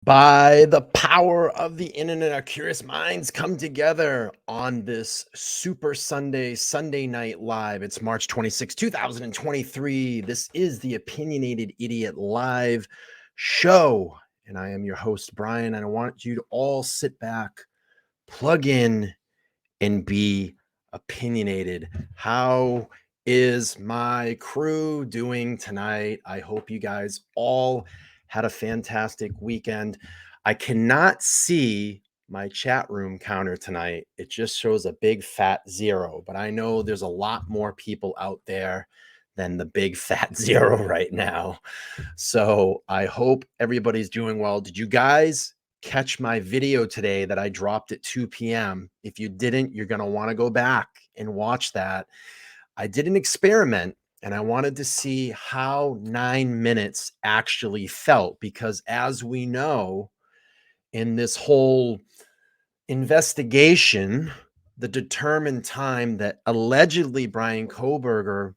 By the power of the internet, our curious minds come together on this Super Sunday, Sunday Night Live. It's March 26, 2023. This is the Opinionated Idiot live show. And I am your host, Brian. And I want you to all sit back, plug in, and be opinionated. How is my crew doing tonight? I hope you guys all had a fantastic weekend. I cannot see my chat room counter tonight. It just shows a big fat 0, but I know there's a lot more people out there than the big fat 0 right now. So I hope everybody's doing well. Did you guys catch my video today that I dropped at 2 p.m.? If you didn't, you're going to want to go back and watch that. I did an experiment and I wanted to see how 9 minutes actually felt, because as we know, in this whole investigation, the determined time that allegedly Bryan Kohberger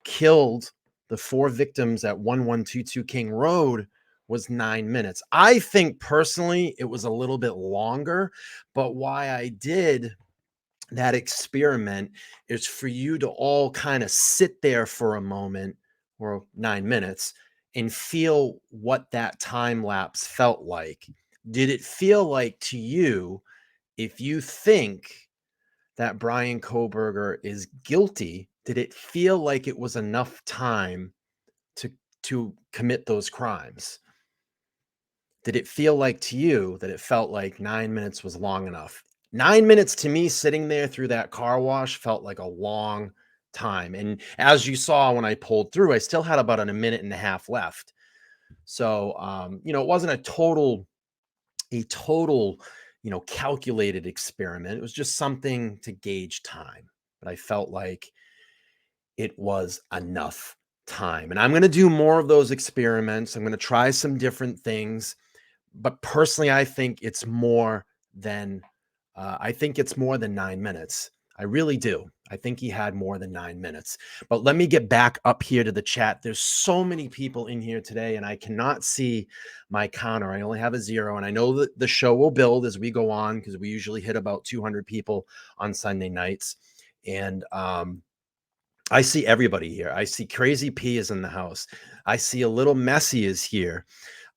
killed the 4 victims at 1122 King Road was 9 minutes. I think personally it was a little bit longer, but why I did that experiment is for you to all kind of sit there for a moment, or 9 minutes, and feel what that time lapse felt like. Did it feel like to you, if you think that Bryan Kohberger is guilty, did it feel like it was enough time to commit those crimes? Did it feel like to you that it felt like 9 minutes was long enough? 9 minutes to me sitting there through that car wash felt like a long time. And as you saw when I pulled through, I still had about a minute and a half left. So it wasn't a total, calculated experiment. It was just something to gauge time. But I felt like it was enough time. And I'm going to do more of those experiments. I'm going to try some different things. But personally, I think it's more than 9 minutes. I really do. I think he had more than 9 minutes. But let me get back up here to the chat. There's so many people in here today, and I cannot see my counter. I only have a 0, and I know that the show will build as we go on, because we usually hit about 200 people on Sunday nights. And I see everybody here. I see Crazy P is in the house. I see a little Messy is here.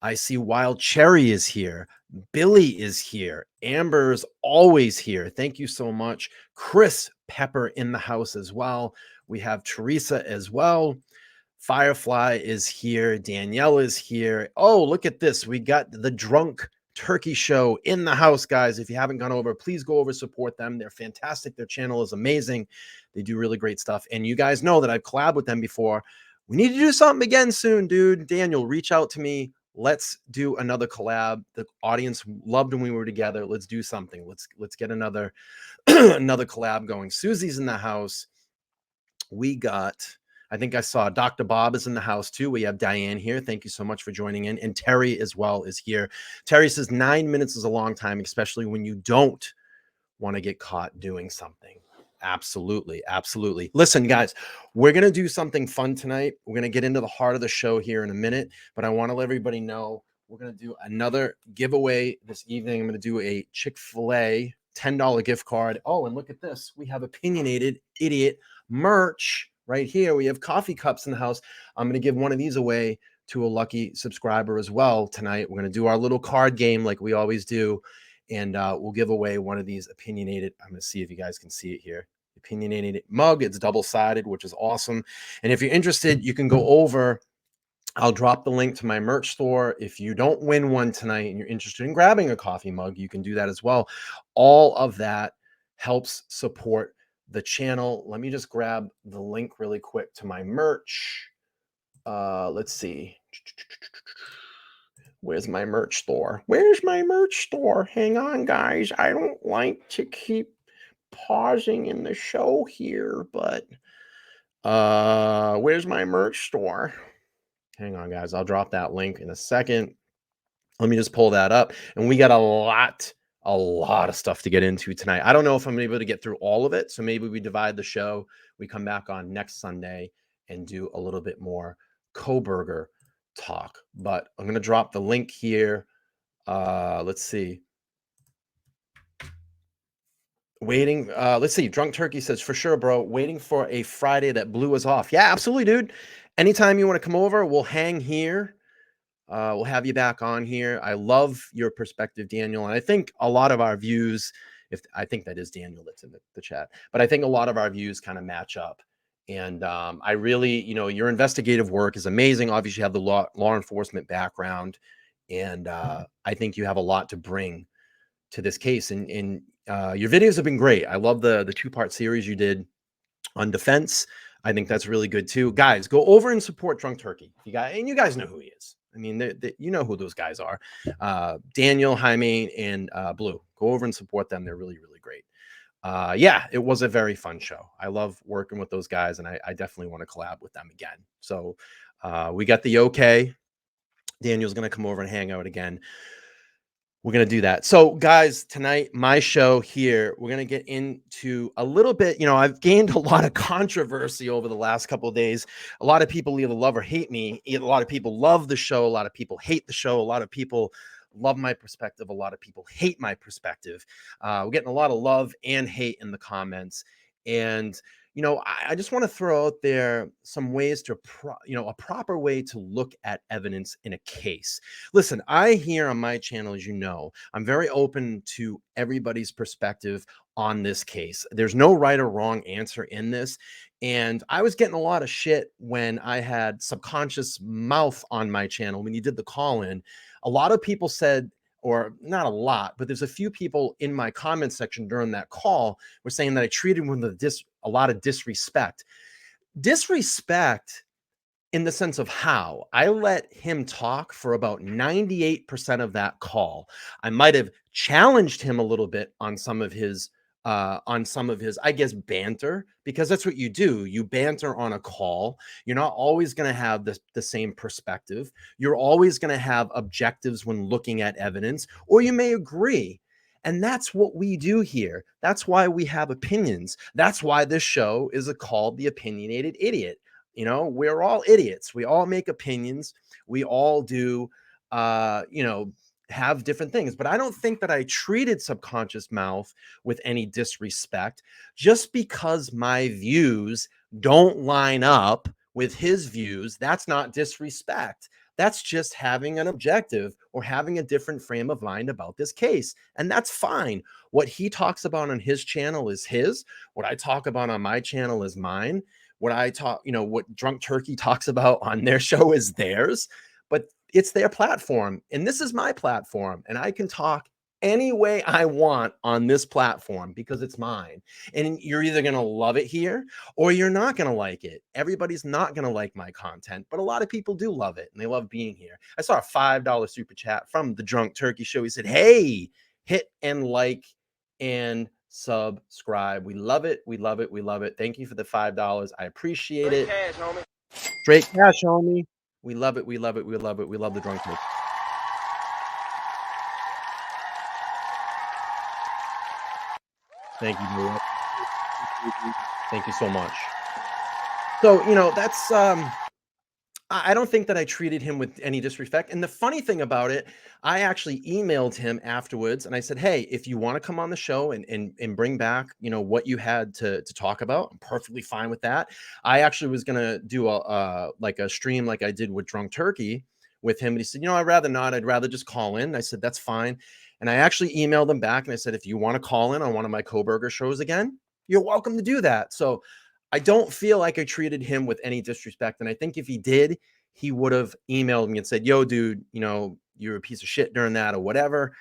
I see Wild Cherry is here. Billy is here. Amber is always here. Thank you so much. Chris Pepper in the house as well. We have Teresa as well. Firefly is here. Danielle is here. Oh, look at this. We got the Drunk Turkey Show in the house, guys. If you haven't gone over, please go over, support them. They're fantastic. Their channel is amazing. They do really great stuff. And you guys know that I've collabed with them before. We need to do something again soon, dude. Daniel, reach out to me. Let's do another collab. The audience loved when we were together. Let's do something. Let's get another another collab going. Susie's in the house. We got, I think I saw Dr. Bob is in the house too. We have Diane here. Thank you so much for joining in. And Terry as well is here. Terry says 9 minutes is a long time, especially when you don't want to get caught doing something. Absolutely. Absolutely. Listen, guys, we're going to do something fun tonight. We're going to get into the heart of the show here in a minute, but I want to let everybody know we're going to do another giveaway this evening. I'm going to do a Chick-fil-A $10 gift card. Oh, and look at this. We have Opinionated Idiot merch right here. We have coffee cups in the house. I'm going to give one of these away to a lucky subscriber as well tonight. We're going to do our little card game like we always do. And we'll give away one of these opinionated. I'm going to see if you guys can see it here. Opinionated mug. It's double-sided, which is awesome. And if you're interested, you can go over. I'll drop the link to my merch store. If you don't win one tonight and you're interested in grabbing a coffee mug, you can do that as well. All of that helps support the channel. Let me just grab the link really quick to my merch. Let's see. Where's my merch store? Where's my merch store? Hang on, guys. I don't like to keep pausing in the show here, but where's my merch store? Hang on, guys. I'll drop that link in a second. Let me just pull that up. And we got a lot of stuff to get into tonight. I don't know if I'm able to get through all of it. So maybe we divide the show. We come back on next Sunday and do a little bit more Kohberger talk. But I'm going to drop the link here Let's see. Waiting, let's see. Drunk Turkey says, for sure, bro. Waiting for a Friday that blew us off. Yeah, absolutely, dude. Anytime you want to come over, we'll hang here. We'll have you back on here. I love your perspective, Daniel. And I think a lot of our views, if I think that is Daniel that's in the chat, but I think a lot of our views kind of match up. And I really, your investigative work is amazing. Obviously, you have the law enforcement background. And I think you have a lot to bring to this case. And your videos have been great. I love the two-part series you did on defense. I think that's really good too. Guys, go over and support Drunk Turkey. You guys know who he is. I mean, you know who those guys are. Daniel, Jaime, and Blue. Go over and support them. They're really, really great. Yeah, it was a very fun show. I love working with those guys, and I definitely want to collab with them again. So we got the okay. Daniel's going to come over and hang out again. We're going to do that. So, guys, tonight, my show here, we're going to get into a little bit. I've gained a lot of controversy over the last couple of days. A lot of people either love or hate me. A lot of people love the show. A lot of people hate the show. A lot of people love my perspective. A lot of people hate my perspective. We're getting a lot of love and hate in the comments. And I just want to throw out there some ways to, a proper way to look at evidence in a case. Listen, I here on my channel, as you know, I'm very open to everybody's perspective on this case. There's no right or wrong answer in this. And I was getting a lot of shit when I had Subconscious Mouth on my channel. When you did the call in, a lot of people said, or not a lot, but there's a few people in my comment section during that call were saying that I treated him with a lot of disrespect. Disrespect in the sense of how I let him talk for about 98% of that call. I might have challenged him a little bit on some of his, I guess, banter, because that's what you do. You banter on a call. You're not always going to have the same perspective. You're always going to have objectives when looking at evidence, or you may agree. And that's what we do here. That's why we have opinions. That's why this show is called The Opinionated Idiot. We're all idiots. We all make opinions. We all do, have different things. But I don't think that I treated Subconscious Mouth with any disrespect. Just because my views don't line up with his views, that's not disrespect. That's just having an objective or having a different frame of mind about this case. And that's fine. What he talks about on his channel is his. What I talk about on my channel is mine. What Drunk Turkey talks about on their show is theirs, but it's their platform. And this is my platform. And I can talk any way I want on this platform because it's mine. And you're either going to love it here or you're not going to like it. Everybody's not going to like my content, but a lot of people do love it and they love being here. I saw a $5 super chat from the Drunk Turkey Show. He said, hey, hit and like and subscribe. We love it. We love it. We love it. Thank you for the $5. I appreciate it. Cash, homie. Straight cash, homie. We love it. We love it. We love it. We love the Drunk Turkey. Thank you. Thank you so much. So, that's I don't think that I treated him with any disrespect. And the funny thing about it, I actually emailed him afterwards and I said, hey, if you want to come on the show and bring back, what you had to talk about, I'm perfectly fine with that. I actually was going to do a stream like I did with Drunk Turkey with him. And he said, I'd rather not. I'd rather just call in. I said, that's fine. And I actually emailed him back and I said, if you want to call in on one of my Kohberger shows again, you're welcome to do that. So I don't feel like I treated him with any disrespect. And I think if he did, he would have emailed me and said, yo, dude, you're a piece of shit during that or whatever.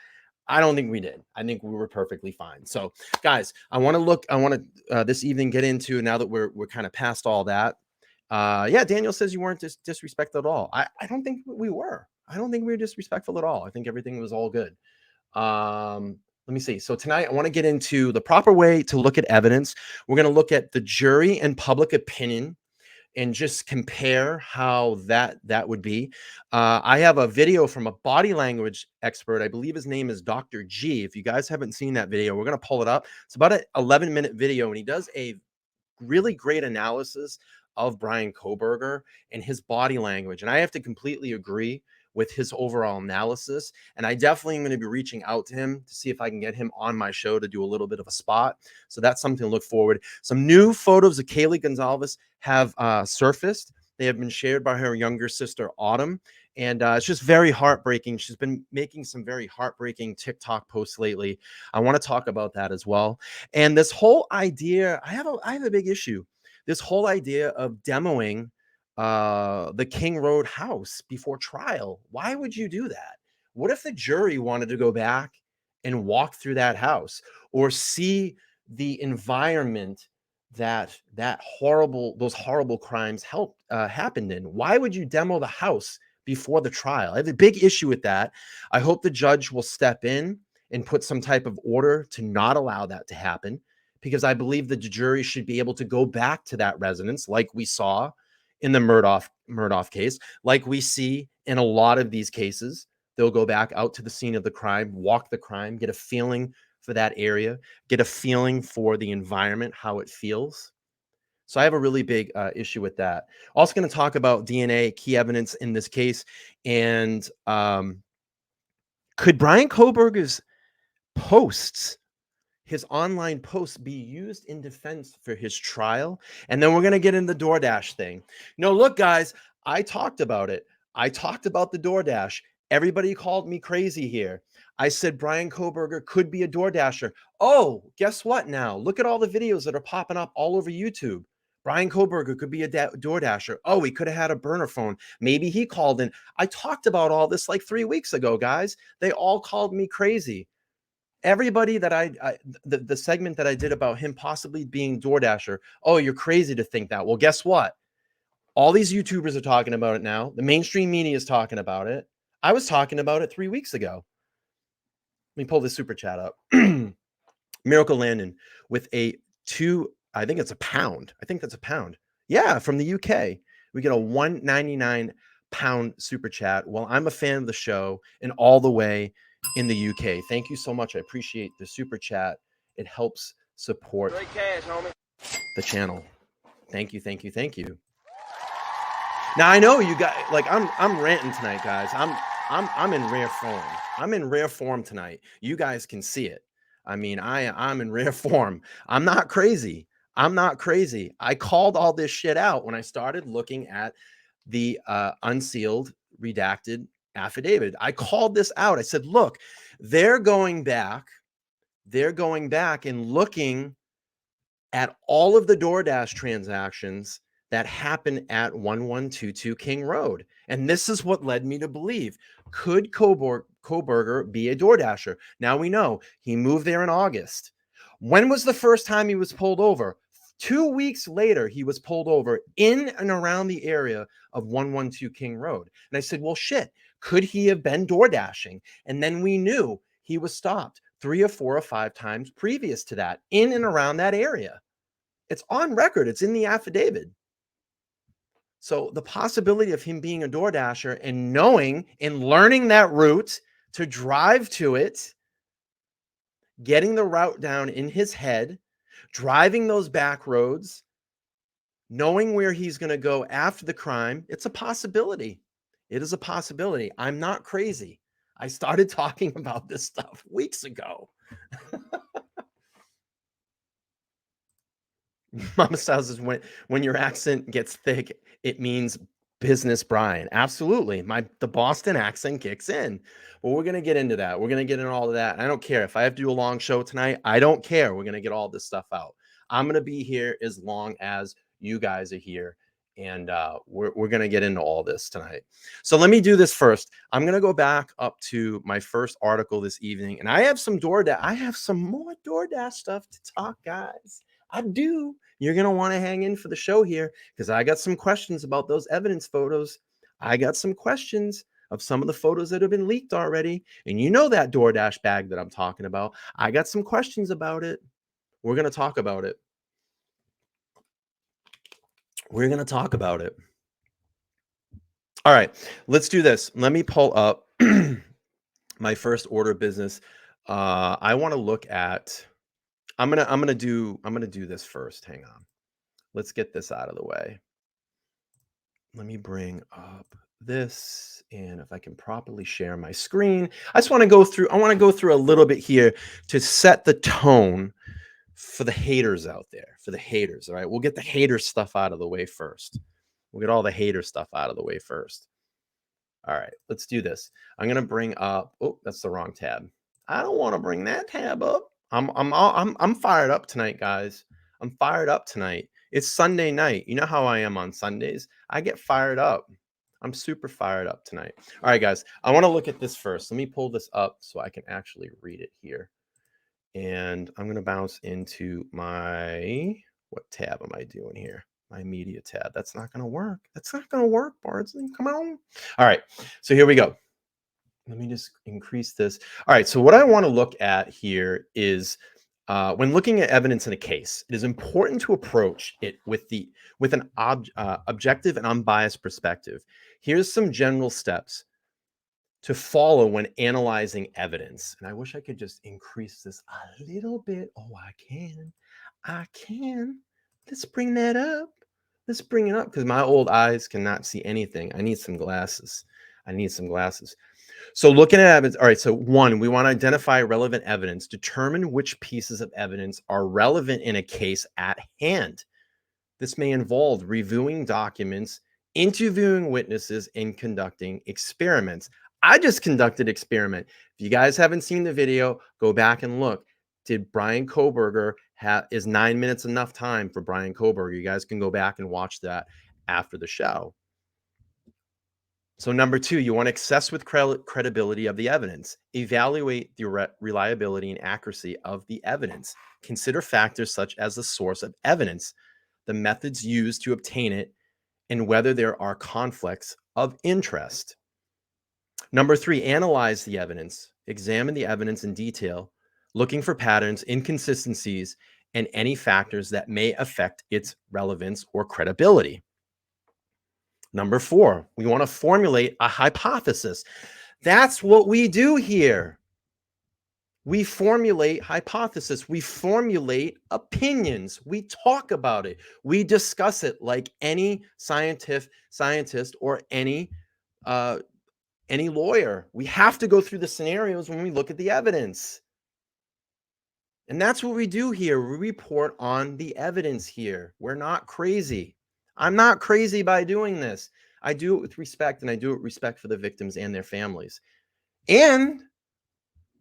I don't think we did. I think we were perfectly fine. So guys, I want to this evening get into, now that we're kind of past all that. Yeah, Daniel says you weren't disrespectful at all. I don't think we were. I don't think we were disrespectful at all. I think everything was all good. Let me see. So tonight I want to get into the proper way to look at evidence. We're going to look at the jury and public opinion and just compare how that would be. I have a video from a body language expert. I believe his name is Dr. G. If you guys haven't seen that video, we're going to pull it up. It's about an 11-minute video, and he does a really great analysis of Bryan Kohberger and his body language. And I have to completely agree with his overall analysis. And I definitely am going to be reaching out to him to see if I can get him on my show to do a little bit of a spot. So that's something to look forward. Some new photos of Kaylee Gonzalez have surfaced. They have been shared by her younger sister, Autumn. And it's just very heartbreaking. She's been making some very heartbreaking TikTok posts lately. I want to talk about that as well. And this whole idea, I have a big issue. This whole idea of demoing the King Road house before trial. Why would you do that? What if the jury wanted to go back and walk through that house or see the environment that those horrible crimes happened in? Why would you demo the house before the trial? I have a big issue with that. I hope the judge will step in and put some type of order to not allow that to happen, because I believe the jury should be able to go back to that residence like we saw in the Murdaugh case, like we see in a lot of these cases. They'll go back out to the scene of the crime, walk the crime, get a feeling for that area, get a feeling for the environment, how it feels. So I have a really big issue with that. Also going to talk about DNA, key evidence in this case. And could Bryan Kohberger's posts, his online posts, be used in defense for his trial? And then we're going to get into the DoorDash thing. No, look, guys, I talked about it. I talked about the DoorDash. Everybody called me crazy here. I said Bryan Kohberger could be a DoorDasher. Oh, guess what now? Look at all the videos that are popping up all over YouTube. Bryan Kohberger could be a DoorDasher. Oh, he could have had a burner phone. Maybe he called in. I talked about all this like 3 weeks ago, guys. They all called me crazy. Everybody that the segment that I did about him possibly being DoorDasher. Oh, you're crazy to think that. Well, guess what? All these YouTubers are talking about it now. The mainstream media is talking about it. I was talking about it 3 weeks ago. Let me pull this super chat up. Miracle Landon with a I think it's a pound. I think that's a pound. Yeah, from the UK. We get a £1.99 super chat. Well, I'm a fan of the show and all the way in the UK. Thank you so much. I appreciate the super chat. It helps support the channel. Thank you, thank you, thank you. Now I know you guys, like, I'm ranting tonight, guys. I'm in rare form. I'm in rare form tonight. You guys can see it. I mean, I'm in rare form. I'm not crazy. I'm not crazy. I called all this shit out when I started looking at the unsealed, redacted affidavit. I called this out. I said, look, they're going back and looking at all of the DoorDash transactions that happened at 1122 King Road. And this is what led me to believe, could Kohberger be a DoorDasher? Now we know he moved there in August. When was the first time he was pulled over? 2 weeks later, he was pulled over in and around the area of 112 King Road. And I said, well, shit, could he have been DoorDashing? And then we knew he was stopped 3 or 4 or 5 times previous to that in and around that area. It's on record. It's in the affidavit. So the possibility of him being a DoorDasher and knowing and learning that route to drive to it, getting the route down in his head, driving those back roads, knowing where he's going to go after the crime, it's a possibility. It is a possibility. I'm not crazy. I started talking about this stuff weeks ago. Mama says when your accent gets thick, it means business, Brian. Absolutely. The Boston accent kicks in. Well, we're gonna get into that. We're gonna get into all of that. I don't care if I have to do a long show tonight. I don't care. We're gonna get all this stuff out. I'm gonna be here as long as you guys are here, and we're gonna get into all this tonight. So let me do this first. I'm gonna go back up to my first article this evening, and I have some more DoorDash stuff to talk, guys. I do. You're going to want to hang in for the show here because I got some questions about those evidence photos. I got some questions of some of the photos that have been leaked already. And you know that DoorDash bag that I'm talking about. I got some questions about it. We're going to talk about it. We're going to talk about it. All right, let's do this. Let me pull up my first order of business. I want to look at I'm gonna do this first. Hang on. Let's get this out of the way. Let me bring up this, and if I can properly share my screen. I just want to go through, I want to go through a little bit here to set the tone for the haters out there, for the haters. All right. We'll get the hater stuff out of the way first. We'll get all the hater stuff out of the way first. All right, let's do this. I'm going to bring up, oh, that's the wrong tab. I don't want to bring that tab up. I'm fired up tonight, guys. I'm fired up tonight. It's Sunday night. You know how I am on Sundays. I get fired up. I'm super fired up tonight. All right, guys, I want to look at this first. Let me pull this up so I can actually read it here. And I'm going to bounce into my, what tab am I doing here? My media tab. That's not going to work. That's not going to work, Bardsley. Come on. All right. So here we go. Let me just increase this. All right. So what I want to look at here is when looking at evidence in a case, it is important to approach it with an objective and unbiased perspective. Here's some general steps to follow when analyzing evidence. And I wish I could just increase this a little bit. Oh, I can. I can. Let's bring that up. Let's bring it up because my old eyes cannot see anything. I need some glasses. I need some glasses. So looking at evidence, all right, so one, we want to identify relevant evidence, determine which pieces of evidence are relevant in a case at hand. This may involve reviewing documents, interviewing witnesses, and conducting experiments. I just conducted experiment. If you guys haven't seen the video, go back and look. Did Bryan Kohberger is 9 minutes enough time for Bryan Kohberger? You guys can go back and watch that after the show. So number two, you want to assess with credibility of the evidence. Evaluate the reliability and accuracy of the evidence. Consider factors such as the source of evidence, the methods used to obtain it, and whether there are conflicts of interest. Number three, analyze the evidence. Examine the evidence in detail, looking for patterns, inconsistencies, and any factors that may affect its relevance or credibility. Number four, we want to formulate a hypothesis. That's what we do here. We formulate hypothesis. We formulate opinions. We talk about it. We discuss it like any scientist or any lawyer. We have to go through the scenarios when we look at the evidence. And that's what we do here. We report on the evidence here. We're not crazy. I'm not crazy by doing this. I do it with respect, and I do it with respect for the victims and their families. And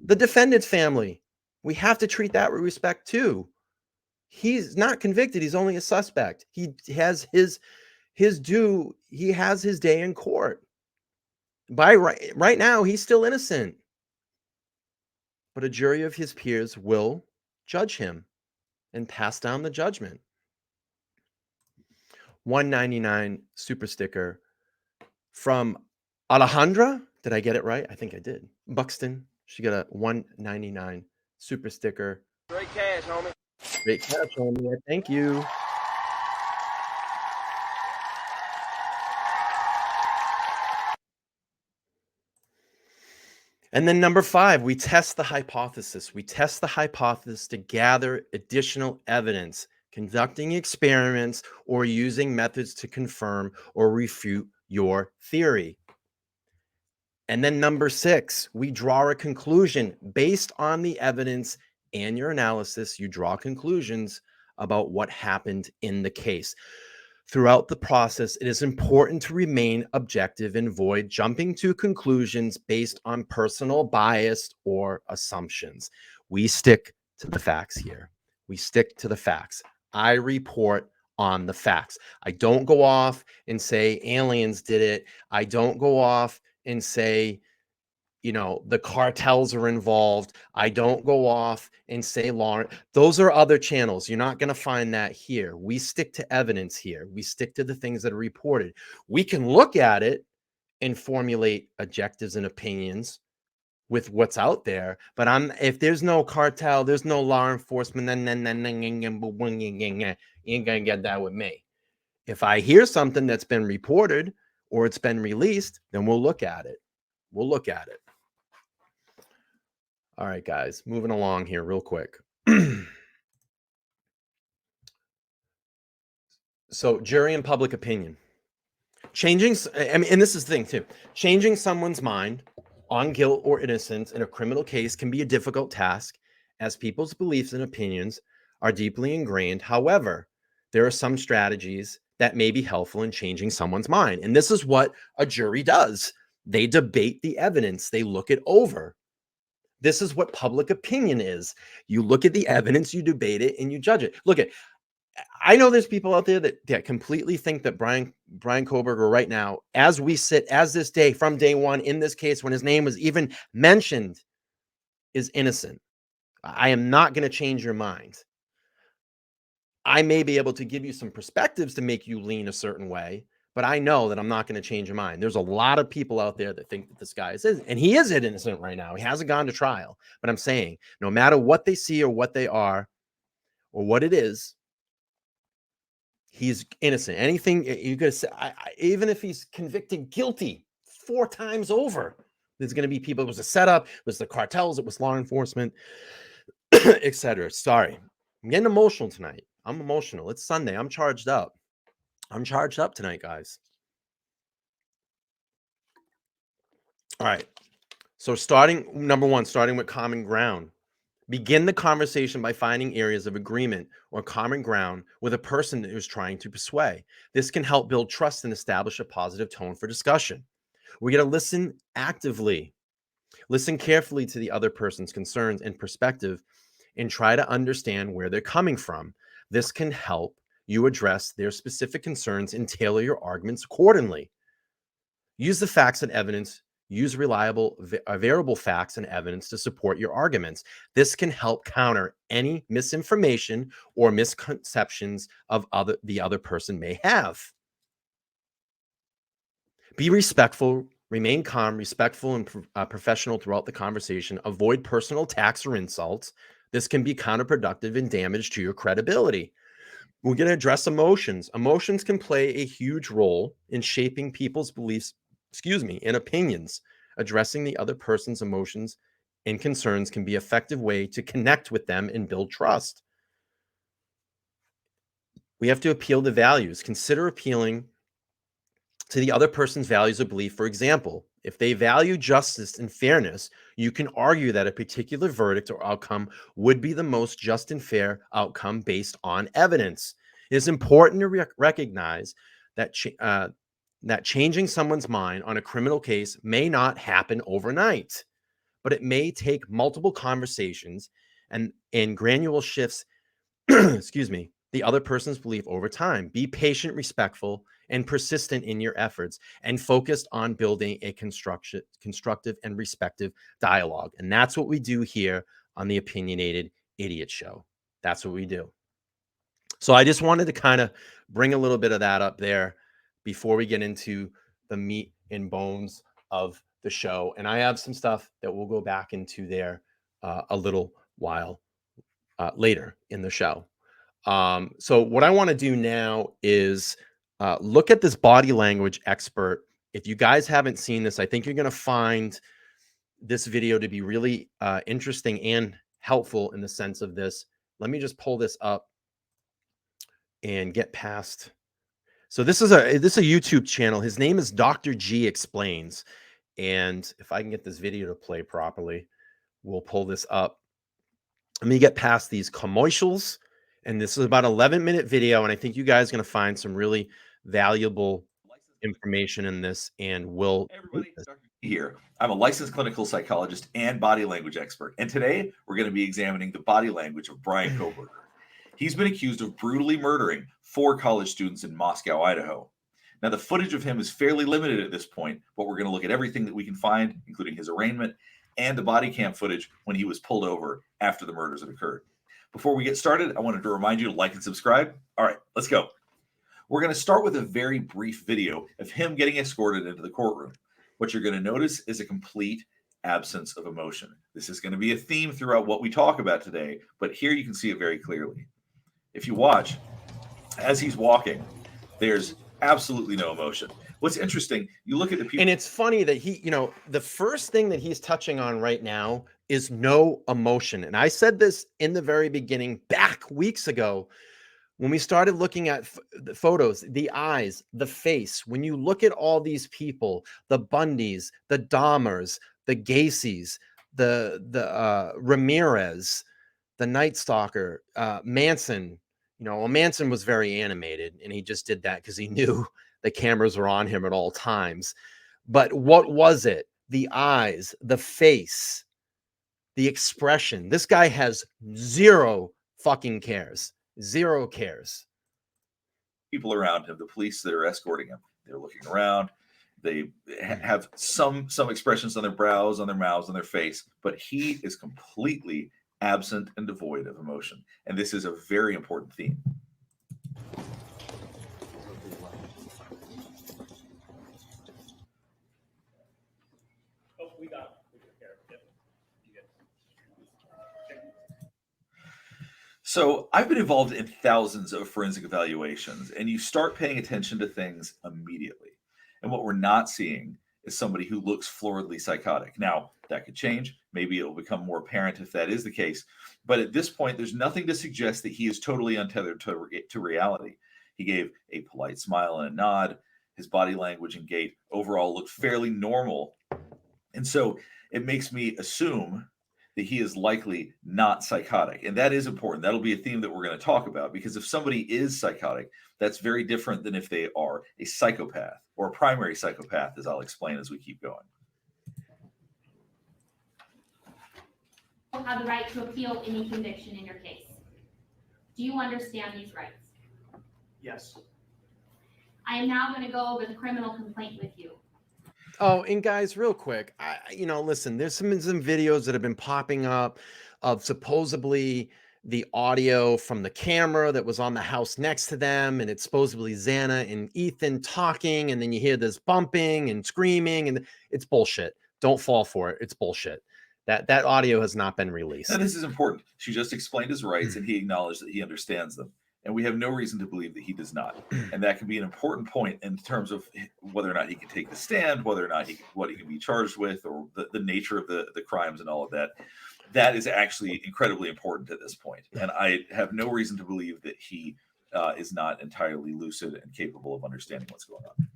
the defendant's family. We have to treat that with respect too. He's not convicted. He's only a suspect. He has his due. He has his day in court. Right now, he's still innocent. But a jury of his peers will judge him and pass down the judgment. 199 super sticker from Alejandra. Did I get it right? I think I did. Buxton. She got a 199 super sticker. Great cash, homie. Great catch, homie. Thank you. And then number five, we test the hypothesis. We test the hypothesis to gather additional evidence, conducting experiments, or using methods to confirm or refute your theory. And then number six, we draw a conclusion based on the evidence and your analysis. You draw conclusions about what happened in the case. Throughout the process, it is important to remain objective and avoid jumping to conclusions based on personal bias or assumptions. We stick to the facts here. We stick to the facts. I report on the facts. I don't go off and say aliens did it. I don't go off and say, the cartels are involved. I don't go off and say Lauren. Those are other channels. You're not going to find that here. We stick to evidence here. We stick to the things that are reported. We can look at it and formulate objectives and opinions with what's out there. But if there's no cartel, there's no law enforcement, then you ain't gonna get that with me. If I hear something that's been reported or it's been released, then we'll look at it. We'll look at it. All right, guys, moving along here real quick. So jury and public opinion. and this is the thing too, changing someone's mind on guilt or innocence in a criminal case can be a difficult task, as people's beliefs and opinions are deeply ingrained. However, there are some strategies that may be helpful in changing someone's mind. And this is what a jury does. They debate the evidence, they look it over. This is what public opinion is. You look at the evidence, you debate it, and you judge it. I know there's people out there that completely think that Bryan Kohberger right now, as we sit, as this day, from day one in this case, when his name was even mentioned, is innocent. I am not going to change your mind. I may be able to give you some perspectives to make you lean a certain way, but I know that I'm not going to change your mind. There's a lot of people out there that think that this guy is innocent, and he is innocent right now. He hasn't gone to trial, but I'm saying no matter what they see or what they are or what it is, he's innocent. Anything you're going to say, even if he's convicted guilty 4 times over, there's going to be people. It was a setup. It was the cartels. It was law enforcement, etc. Sorry, I'm getting emotional tonight. I'm emotional. It's Sunday. I'm charged up. I'm charged up tonight, guys. All right. So number one, starting with common ground. Begin the conversation by finding areas of agreement or common ground with a person who's trying to persuade. This can help build trust and establish a positive tone for discussion. We're going to listen actively. Listen carefully to the other person's concerns and perspective and try to understand where they're coming from. This can help you address their specific concerns and tailor your arguments accordingly. Use the facts and evidence. Use reliable, variable facts and evidence to support your arguments. This can help counter any misinformation or misconceptions of the other person may have. Be respectful, remain calm, respectful, and professional throughout the conversation. Avoid personal attacks or insults. This can be counterproductive and damage to your credibility. We're going to address emotions. Emotions can play a huge role in shaping people's beliefs, and opinions. Addressing the other person's emotions and concerns can be an effective way to connect with them and build trust. We have to appeal to values. Consider appealing to the other person's values or belief. For example, if they value justice and fairness, you can argue that a particular verdict or outcome would be the most just and fair outcome based on evidence. It is important to recognize that that changing someone's mind on a criminal case may not happen overnight, but it may take multiple conversations and gradual shifts, the other person's belief over time. Be patient, respectful, and persistent in your efforts, and focused on building a constructive and respectful dialogue. And that's what we do here on the Opinionated Idiot Show. That's what we do. So I just wanted to kind of bring a little bit of that up there before we get into the meat and bones of the show. And I have some stuff that we'll go back into there a little while later in the show. So what I want to do now is look at this body language expert. If you guys haven't seen this, I think you're going to find this video to be really interesting and helpful in the sense of this. Let me just pull this up and get past. So this is a YouTube channel. His name is Dr. G Explains. And if I can get this video to play properly, we'll pull this up. Let me get past these commercials. And this is about an 11-minute video. And I think you guys are going to find some really valuable information in this. And we'll... Hey everybody, Dr. G here. I'm a licensed clinical psychologist and body language expert. And today we're going to be examining the body language of Bryan Kohberger. He's been accused of brutally murdering 4 college students in Moscow, Idaho. Now, the footage of him is fairly limited at this point, but we're going to look at everything that we can find, including his arraignment and the body cam footage when he was pulled over after the murders had occurred. Before we get started, I wanted to remind you to like and subscribe. All right, let's go. We're going to start with a very brief video of him getting escorted into the courtroom. What you're going to notice is a complete absence of emotion. This is going to be a theme throughout what we talk about today, but here you can see it very clearly. If you watch, as he's walking, there's absolutely no emotion. What's interesting, you look at the people... And it's funny that he, the first thing that he's touching on right now is no emotion. And I said this in the very beginning, back weeks ago, When we started looking at the photos, the eyes, the face, when you look at all these people, the Bundys, the Dahmers, the Gacy's, the Ramirez, the Night Stalker, Manson, well, Manson was very animated, and he just did that because he knew the cameras were on him at all times. But what was it? The eyes, the face, the expression. This guy has zero fucking cares. Zero cares. People around him, the police that are escorting him, they're looking around. They have some expressions on their brows, on their mouths, on their face, but he is completely absent and devoid of emotion. And this is a very important theme. So I've been involved in thousands of forensic evaluations, and you start paying attention to things immediately. And what we're not seeing is somebody who looks floridly psychotic. Now, that could change. Maybe it'll become more apparent if that is the case. But at this point, there's nothing to suggest that he is totally untethered to reality. He gave a polite smile and a nod. His body language and gait overall looked fairly normal. And so it makes me assume that he is likely not psychotic. And that is important. That'll be a theme that we're going to talk about, because if somebody is psychotic, that's very different than if they are a psychopath or a primary psychopath, as I'll explain as we keep going. You have the right to appeal any conviction in your case. Do you understand these rights? Yes. I am now going to go over the criminal complaint with you. Oh, and guys, real quick, listen, there's some videos that have been popping up of supposedly the audio from the camera that was on the house next to them, and it's supposedly Xana and Ethan talking, and then you hear this bumping and screaming, and it's bullshit. Don't fall for it. It's bullshit. That audio has not been released. And this is important. She just explained his rights, and he acknowledged that he understands them. And we have no reason to believe that he does not. And that can be an important point in terms of whether or not he can take the stand, whether or not what he can be charged with, or the nature of the crimes and all of that. That is actually incredibly important at this point. And I have no reason to believe that he is not entirely lucid and capable of understanding what's going on.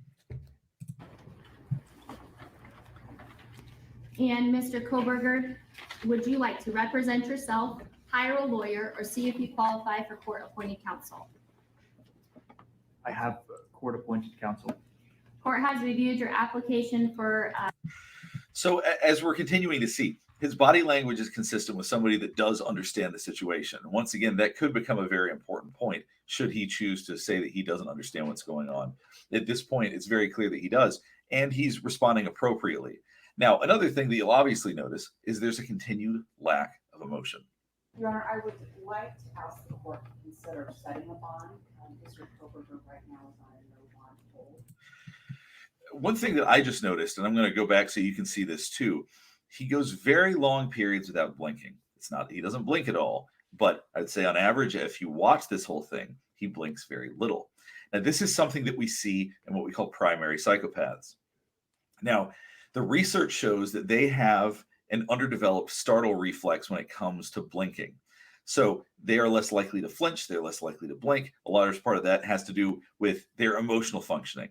And Mr. Kohberger, would you like to represent yourself, hire a lawyer, or see if you qualify for court-appointed counsel? I have court-appointed counsel. Court has reviewed your application for... So as we're continuing to see, his body language is consistent with somebody that does understand the situation. Once again, that could become a very important point should he choose to say that he doesn't understand what's going on. At this point, it's very clear that he does, and he's responding appropriately. Now, another thing that you'll obviously notice is there's a continued lack of emotion. Your Honor, I would like to ask the court to consider setting a bond. Mr. Kohberger right now is on a no bond hold. One thing that I just noticed, and I'm going to go back so you can see this too, he goes very long periods without blinking. He doesn't blink at all, but I'd say on average, if you watch this whole thing, he blinks very little. Now, this is something that we see in what we call primary psychopaths. Now, the research shows that they have an underdeveloped startle reflex when it comes to blinking. So they are less likely to flinch, they're less likely to blink. A large part of that has to do with their emotional functioning.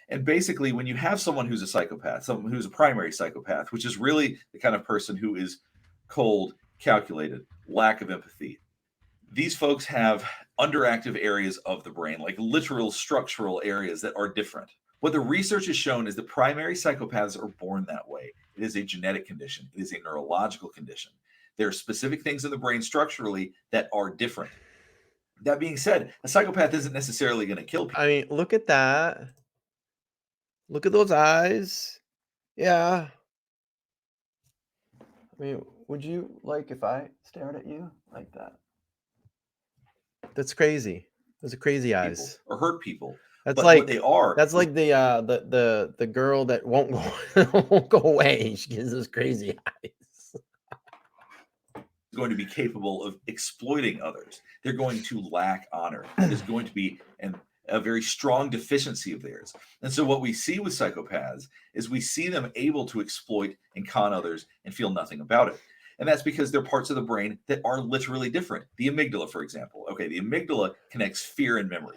And basically, when you have someone who's a psychopath, someone who's a primary psychopath, which is really the kind of person who is cold, calculated, lack of empathy, these folks have underactive areas of the brain, like literal structural areas that are different. What the research has shown is that primary psychopaths are born that way. It is a genetic condition. It is a neurological condition. There are specific things in the brain structurally that are different. That being said, a psychopath isn't necessarily going to kill people. I mean, look at that. Look at those eyes. Yeah. I mean, would you like if I stared at you like that? That's crazy. Those are crazy eyes. Or hurt people. That's but like what they are. That's like the girl that won't go away. She has those crazy eyes. Going to be capable of exploiting others. They're going to lack honor. That is going to be a very strong deficiency of theirs. And so what we see with psychopaths is we see them able to exploit and con others and feel nothing about it. And that's because they're parts of the brain that are literally different. The amygdala, for example. Okay, the amygdala connects fear and memory.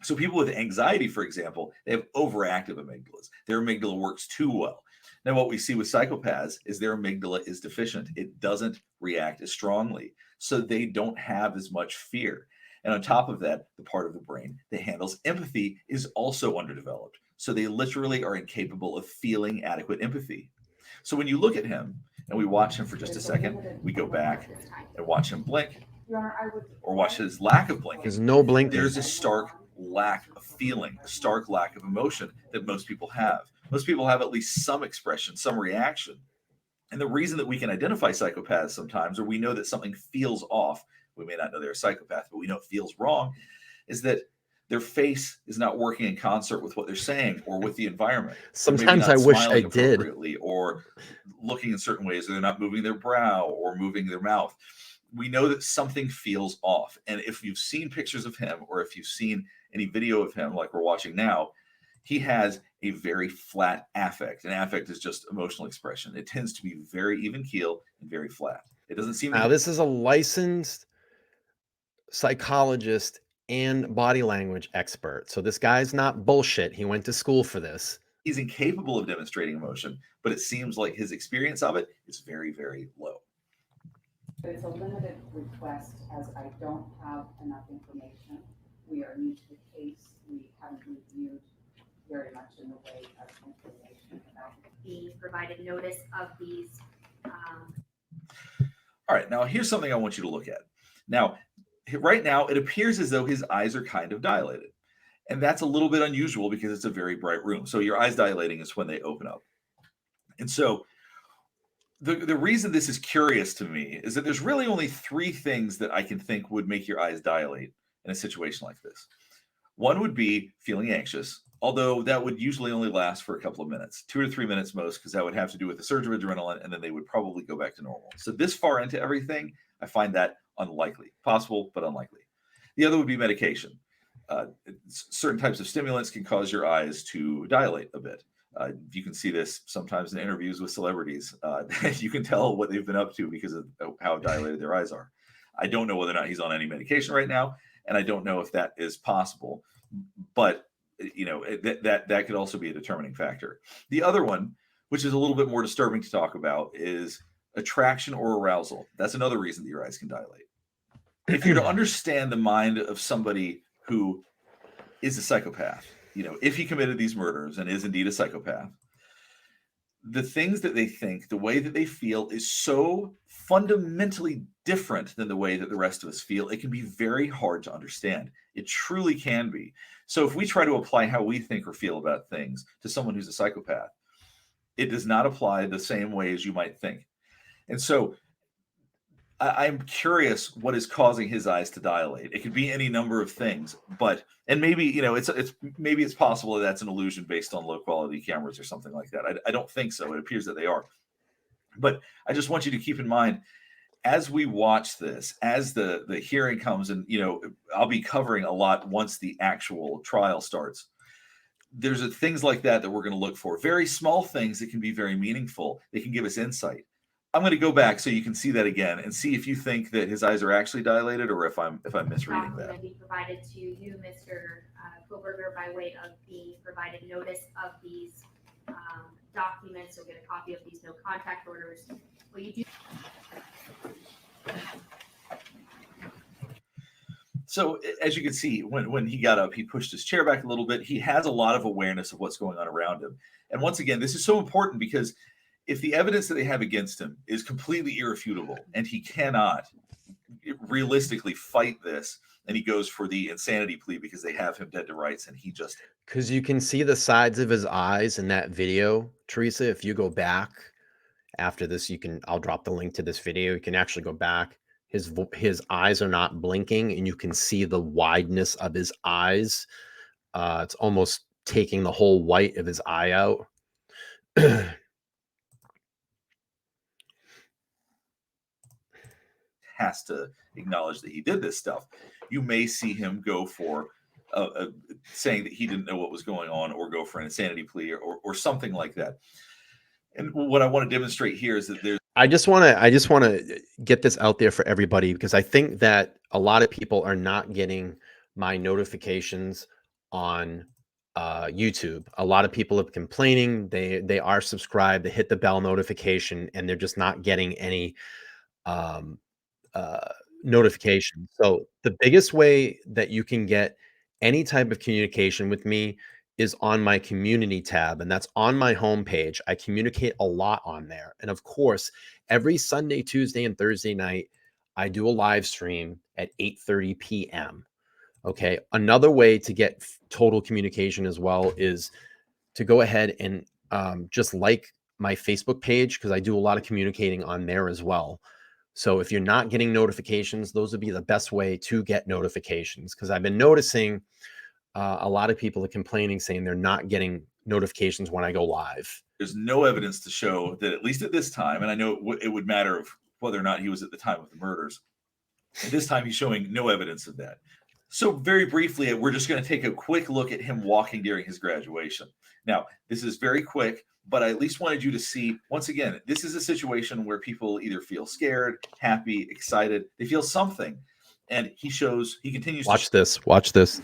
So people with anxiety, for example, they have overactive amygdalas. Their amygdala works too well. Now, what we see with psychopaths is their amygdala is deficient. It doesn't react as strongly. So they don't have as much fear. And on top of that, the part of the brain that handles empathy is also underdeveloped. So they literally are incapable of feeling adequate empathy. So when you look at him and we watch him for just a second, we go back and watch him blink, Your Honor, I would. or watch his lack of blinking. There's no blinking. There's a stark lack of feeling, a stark lack of emotion that most people have. Most people have at least some expression, some reaction. And the reason that we can identify psychopaths sometimes, or we know that something feels off, we may not know they're a psychopath, but we know it feels wrong, is that their face is not working in concert with what they're saying or with the environment. Sometimes I wish I did. Or looking in certain ways, or they're not moving their brow or moving their mouth. We know that something feels off. And if you've seen pictures of him, or if you've seen any video of him like we're watching now, he has a very flat affect. An affect is just emotional expression. It tends to be very even keel and very flat. It doesn't seem. Now, this is a licensed psychologist and body language expert. So this guy's not bullshit. He went to school for this. He's incapable of demonstrating emotion, but it seems like his experience of it is very, very low. It's a limited request as I don't have enough information. We are new to the case. We haven't reviewed very much in the way of information about it. Being provided notice of these. All right, now here's something I want you to look at. Now, right now, it appears as though his eyes are kind of dilated. And that's a little bit unusual because it's a very bright room. So your eyes dilating is when they open up. And so the reason this is curious to me is that there's really only three things that I can think would make your eyes dilate in a situation like this. One would be feeling anxious, although that would usually only last for a couple of minutes, 2 to 3 minutes most, because that would have to do with the surge of adrenaline, and then they would probably go back to normal. So this far into everything, I find that unlikely. Possible, but unlikely. The other would be medication. Certain types of stimulants can cause your eyes to dilate a bit. You can see this sometimes in interviews with celebrities. You can tell what they've been up to because of how dilated their eyes are. I don't know whether or not he's on any medication right now, and I don't know if that is possible. But you know that could also be a determining factor. The other one, which is a little bit more disturbing to talk about, is attraction or arousal. That's another reason that your eyes can dilate. If you're to understand the mind of somebody who is a psychopath, you know, if he committed these murders and is indeed a psychopath, the things that they think, the way that they feel is so fundamentally different than the way that the rest of us feel. It can be very hard to understand. It truly can be. So if we try to apply how we think or feel about things to someone who's a psychopath, it does not apply the same way as you might think. And so I'm curious what is causing his eyes to dilate. It could be any number of things, and maybe, you know, maybe it's possible that that's an illusion based on low quality cameras or something like that. I don't think so. It appears that they are. But I just want you to keep in mind, as we watch this, as the hearing comes, and, you know, I'll be covering a lot once the actual trial starts. There's things like that we're going to look for. Very small things that can be very meaningful. They can give us insight. I'm going to go back so you can see that again and see if you think that his eyes are actually dilated or if I'm misreading that. Document be provided to you, Mr. Kohberger, by way of being provided notice of these documents. You'll get a copy of these no contact orders. Will you do? So as you can see, when he got up, he pushed his chair back a little bit. He has a lot of awareness of what's going on around him. And once again, this is so important because if the evidence that they have against him is completely irrefutable and he cannot realistically fight this, and he goes for the insanity plea because they have him dead to rights, and he just... Because you can see the sides of his eyes in that video, Teresa. If you go back after this, I'll drop the link to this video. You can actually go back. His eyes are not blinking, and you can see the wideness of his eyes. It's almost taking the whole white of his eye out. Has to acknowledge that he did this stuff. You may see him go for saying that he didn't know what was going on, or go for an insanity plea, or something like that. And what I want to demonstrate here is that there's I just want to get this out there for everybody because I think that a lot of people are not getting my notifications on YouTube. A lot of people are complaining. They are subscribed, they hit the bell notification, and they're just not getting any um, uh, notification. So the biggest way that you can get any type of communication with me is on my community tab, and that's on my homepage. I communicate a lot on there. And of course, every Sunday, Tuesday, and Thursday night, I do a live stream at 8:30 p.m. Okay. Another way to get total communication as well is to go ahead and just like my Facebook page because I do a lot of communicating on there as well. So if you're not getting notifications, those would be the best way to get notifications because I've been noticing a lot of people are complaining saying they're not getting notifications when I go live. There's no evidence to show that, at least at this time, and I know it would matter of whether or not he was at the time of the murders. At this time, he's showing no evidence of that. So very briefly, we're just going to take a quick look at him walking during his graduation. Now, this is very quick, but I at least wanted you to see, once again, this is a situation where people either feel scared, happy, excited. They feel something. And he continues Watch this. Watch this.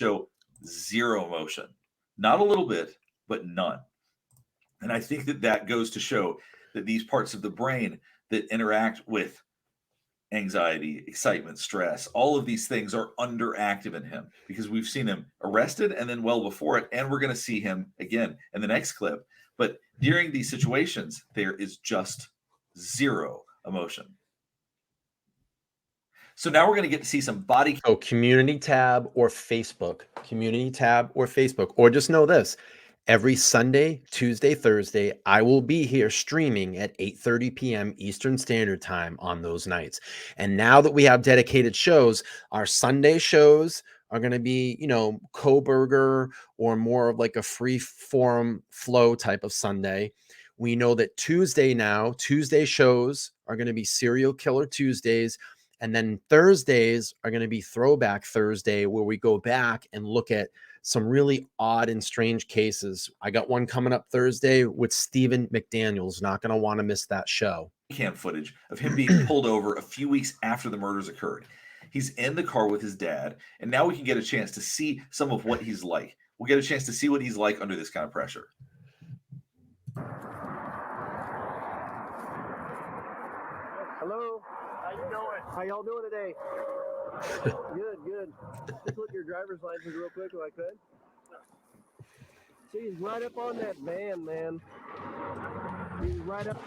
Show zero emotion. Not a little bit, but none. And I think that goes to show that these parts of the brain that interact with anxiety, excitement, stress, all of these things are underactive in him because we've seen him arrested and then well before it, and we're going to see him again in the next clip. But during these situations, there is just zero emotion. So now we're going to get to see some body. Oh, community tab or Facebook, or just know this. Every Sunday, Tuesday, Thursday, I will be here streaming at 8:30 p.m. Eastern Standard Time on those nights. And now that we have dedicated shows, our Sunday shows are going to be, Kohberger or more of like a free form flow type of Sunday. We know that Tuesday shows are going to be Serial Killer Tuesdays. And then Thursdays are going to be Throwback Thursday, where we go back and look at some really odd and strange cases. I got one coming up Thursday with Stephen McDaniels. Not going to want to miss that show. Cam footage of him being pulled over a few weeks after the murders occurred. He's in the car with his dad, and now we can get a chance to see some of what he's like. We'll get a chance to see what he's like under this kind of pressure. Hello. How you doing? How y'all doing today? Good. Just look at your driver's license real quick if I could. See, he's right up on that van, man. He's right up.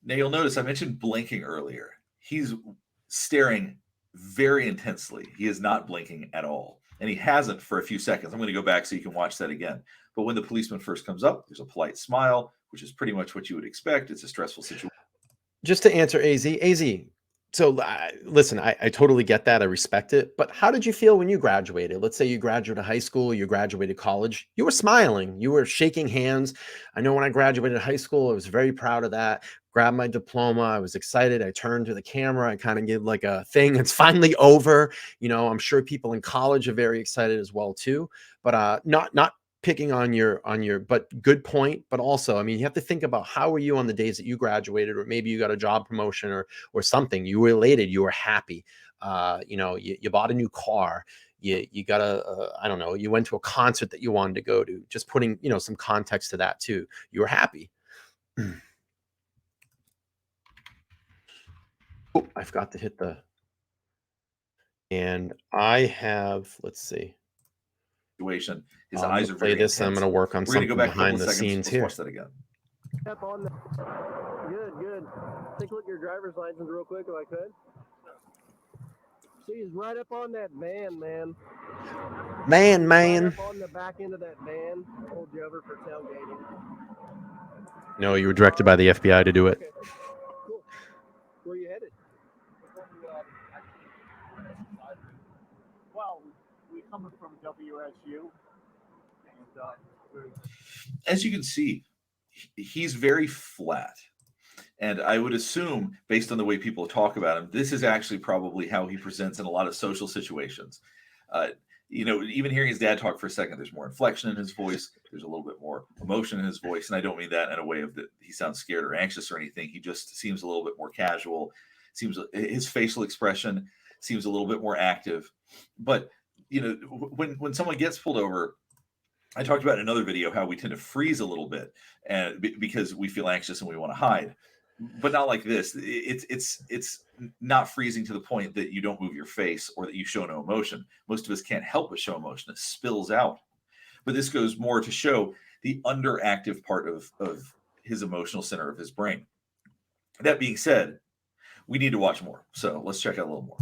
Now you'll notice I mentioned blinking earlier. He's staring very intensely. He is not blinking at all. And he hasn't for a few seconds. I'm going to go back so you can watch that again. But when the policeman first comes up, there's a polite smile, which is pretty much what you would expect. It's a stressful situation. Just to answer AZ. So listen, I totally get that. I respect it. But how did you feel when you graduated? Let's say you graduated high school, you graduated college. You were smiling. You were shaking hands. I know when I graduated high school, I was very proud of that. Grabbed my diploma. I was excited. I turned to the camera. I kind of gave like a thing. It's finally over. I'm sure people in college are very excited as well too. But not picking on your, but good point. But also, I mean, you have to think about how were you on the days that you graduated, or maybe you got a job promotion or something. You were elated, you were happy. You bought a new car. You got I don't know, you went to a concert that you wanted to go to. Just putting, some context to that too. You were happy. Oh, I forgot to hit and I have, let's see. Situation. His eyes are play very this. intense. I'm going to work on We're going something to go back behind a the couple seconds. scenes Let's here. watch that again. Up on the. Good. Take a look at your driver's license real quick if I could. See, he's right up on that van, man. Man. Right up on the back end of that van. Pulled you over for tailgating. No, you were directed by the FBI to do it. Okay. Cool. Where are you headed? Well, we're coming from WSU. And, As you can see, he's very flat. And I would assume, based on the way people talk about him, this is actually probably how he presents in a lot of social situations. even hearing his dad talk for a second, there's more inflection in his voice. There's a little bit more emotion in his voice. And I don't mean that in a way of that he sounds scared or anxious or anything. He just seems a little bit more casual. His facial expression seems a little bit more active. But, when someone gets pulled over, I talked about in another video how we tend to freeze a little bit and because we feel anxious and we want to hide. But not like this. It's not freezing to the point that you don't move your face or that you show no emotion. Most of us can't help but show emotion. It spills out. But this goes more to show the underactive part of his emotional center of his brain. That being said, we need to watch more. So let's check out a little more.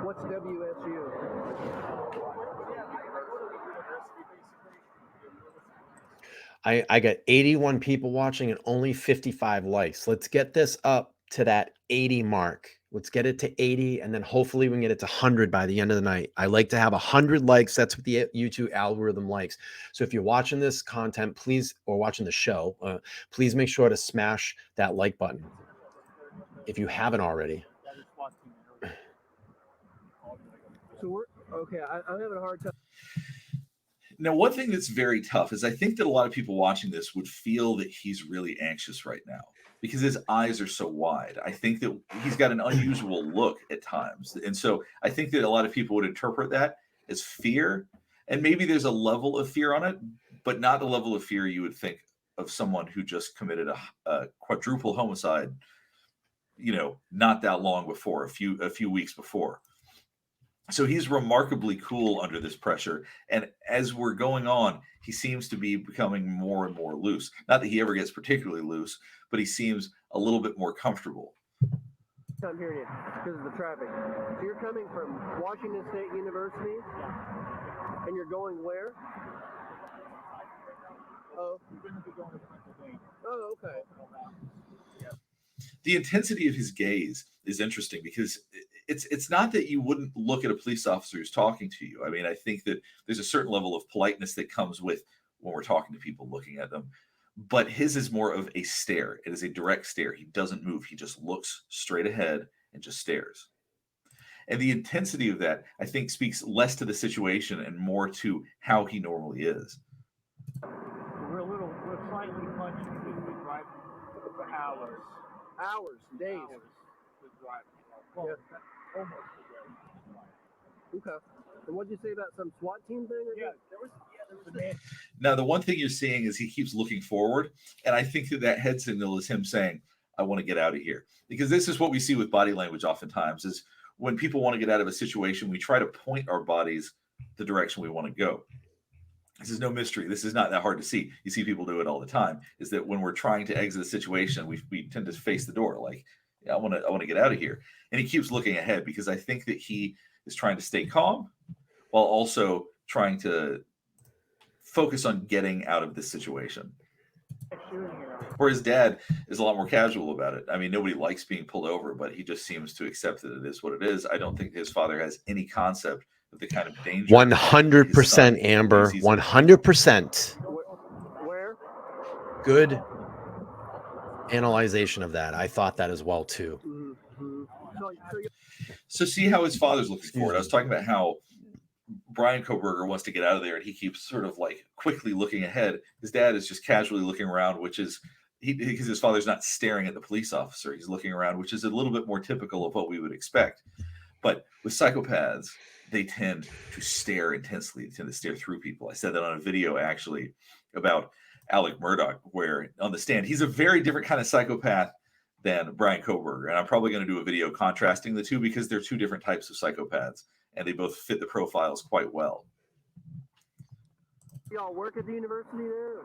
What's WSU? I got 81 people watching and only 55 likes. Let's get this up to that 80 mark. Let's get it to 80, and then hopefully we can get it to 100 by the end of the night. I like to have 100 likes. That's what the YouTube algorithm likes. So if you're watching this content, please, or watching the show, please make sure to smash that like button if you haven't already. So I'm having a hard time. Now, one thing that's very tough is I think that a lot of people watching this would feel that he's really anxious right now because his eyes are so wide. I think that he's got an unusual look at times. And so I think that a lot of people would interpret that as fear. And maybe there's a level of fear on it, but not the level of fear you would think of someone who just committed a quadruple homicide, not that long before, a few weeks before. So he's remarkably cool under this pressure. And as we're going on, he seems to be becoming more and more loose. Not that he ever gets particularly loose, but he seems a little bit more comfortable. I'm hearing you because of the traffic. So you're coming from Washington State University, and you're going where? Oh, okay. The intensity of his gaze is interesting because it's not that you wouldn't look at a police officer who's talking to you. I mean, I think that there's a certain level of politeness that comes with when we're talking to people, looking at them. But his is more of a stare. It is a direct stare. He doesn't move. He just looks straight ahead and just stares. And the intensity of that, I think, speaks less to the situation and more to how he normally is. We're slightly punchy because we've been driving for hours. Hours, days. We're driving. Well, almost a day. Okay. And what did you say about some SWAT team thing? Yeah, there was a man. Now, the one thing you're seeing is he keeps looking forward. And I think that head signal is him saying, I want to get out of here. Because this is what we see with body language oftentimes is when people want to get out of a situation, we try to point our bodies the direction we want to go. This is no mystery. This is not that hard to see. You see people do it all the time. Is that when we're trying to exit a situation, we tend to face the door like, yeah, I want to get out of here. And he keeps looking ahead because I think that he is trying to stay calm while also trying to focus on getting out of this situation. Where his dad is a lot more casual about it. I mean, nobody likes being pulled over, but he just seems to accept that it is what it is. I don't think his father has any concept of the kind of danger. 100%, Amber. 100%. Where? Good analyzation of that. I thought that as well, too. Mm-hmm. So see how his father's looking forward. I was talking about how Bryan Kohberger wants to get out of there, and he keeps sort of like quickly looking ahead. His dad is just casually looking around, which is because his father's not staring at the police officer. He's looking around, which is a little bit more typical of what we would expect. But with psychopaths, they tend to stare intensely. They tend to stare through people. I said that on a video actually about Alec Murdoch, where on the stand, he's a very different kind of psychopath than Bryan Kohberger. And I'm probably going to do a video contrasting the two because they're two different types of psychopaths and they both fit the profiles quite well. Y'all work at the university there?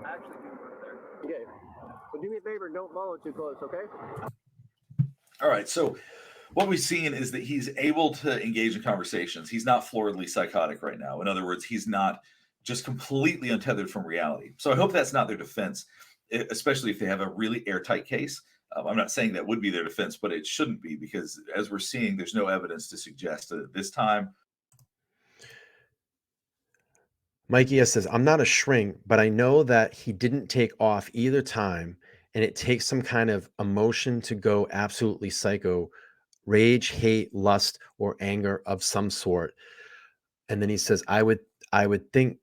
I actually do work there. Okay. But do me a favor, don't follow too close, okay? All right. So what we've seen is that he's able to engage in conversations. He's not floridly psychotic right now. In other words, he's not just completely untethered from reality. So I hope that's not their defense, especially if they have a really airtight case. I'm not saying that would be their defense, but it shouldn't be because as we're seeing, there's no evidence to suggest that at this time. Mikey S says, I'm not a shrink, but I know that he didn't take off either time, and it takes some kind of emotion to go absolutely psycho rage, hate, lust, or anger of some sort. And then he says, I would think,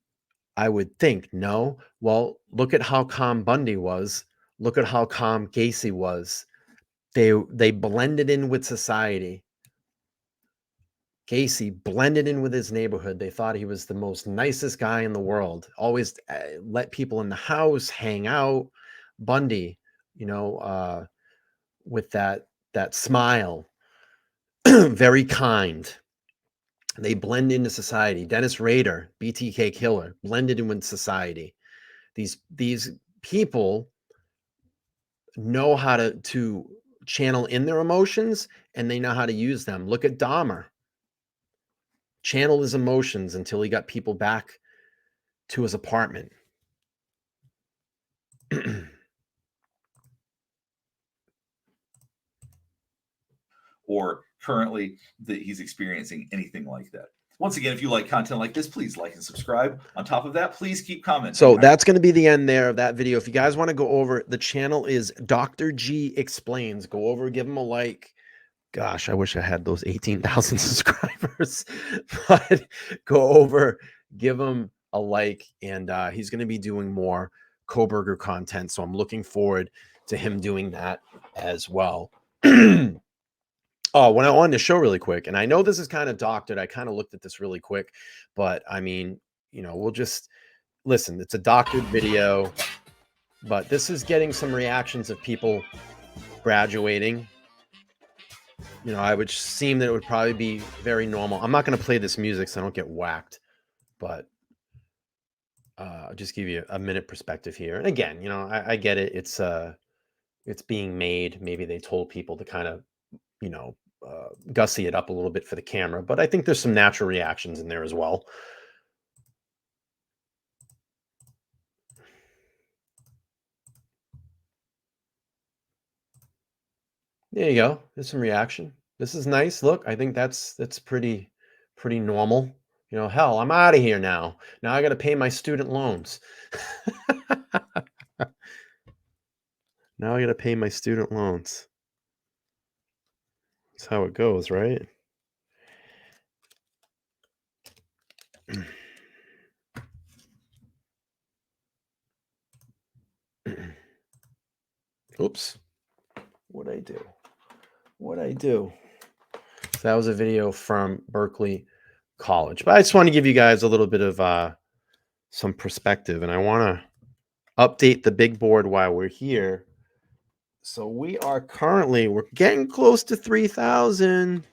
no. Well, look at how calm Bundy was. Look at how calm Gacy was. They blended in with society. Gacy blended in with his neighborhood. They thought he was the most nicest guy in the world. Always let people in the house, hang out. Bundy, with that smile, very kind. They blend into society. Dennis Rader, BTK killer, blended in with society. These people know how to channel in their emotions, and they know how to use them. Look at Dahmer. Channel his emotions until he got people back to his apartment. Or currently that he's experiencing anything like that. Once again, if you like content like this, please like and subscribe. On top of that, please keep commenting. So that's going to be the end there of that video. If you guys want to go over, the channel is Dr. G Explains. Go over, give him a like. Gosh, I wish I had those 18,000 subscribers. But go over, give him a like, and he's going to be doing more Kohberger content. So I'm looking forward to him doing that as well. Oh, when I wanted to show really quick, and I know this is kind of doctored. I kind of looked at this really quick, but I mean, we'll just listen. It's a doctored video, but this is getting some reactions of people graduating. I would seem that it would probably be very normal. I'm not going to play this music so I don't get whacked, but I'll just give you a minute perspective here. And again, I get it. It's being made. Maybe they told people to kind of, gussy it up a little bit for the camera, but I think there's some natural reactions in there as well. There you go. There's some reaction. This is nice. Look, I think that's pretty normal. Hell, I'm out of here now. Now I got to pay my student loans. Now I got to pay my student loans. That's how it goes, right? Oops. What'd I do? So that was a video from Berkeley College. But I just want to give you guys a little bit of some perspective, and I want to update the big board while we're here. So we're getting close to 3,000.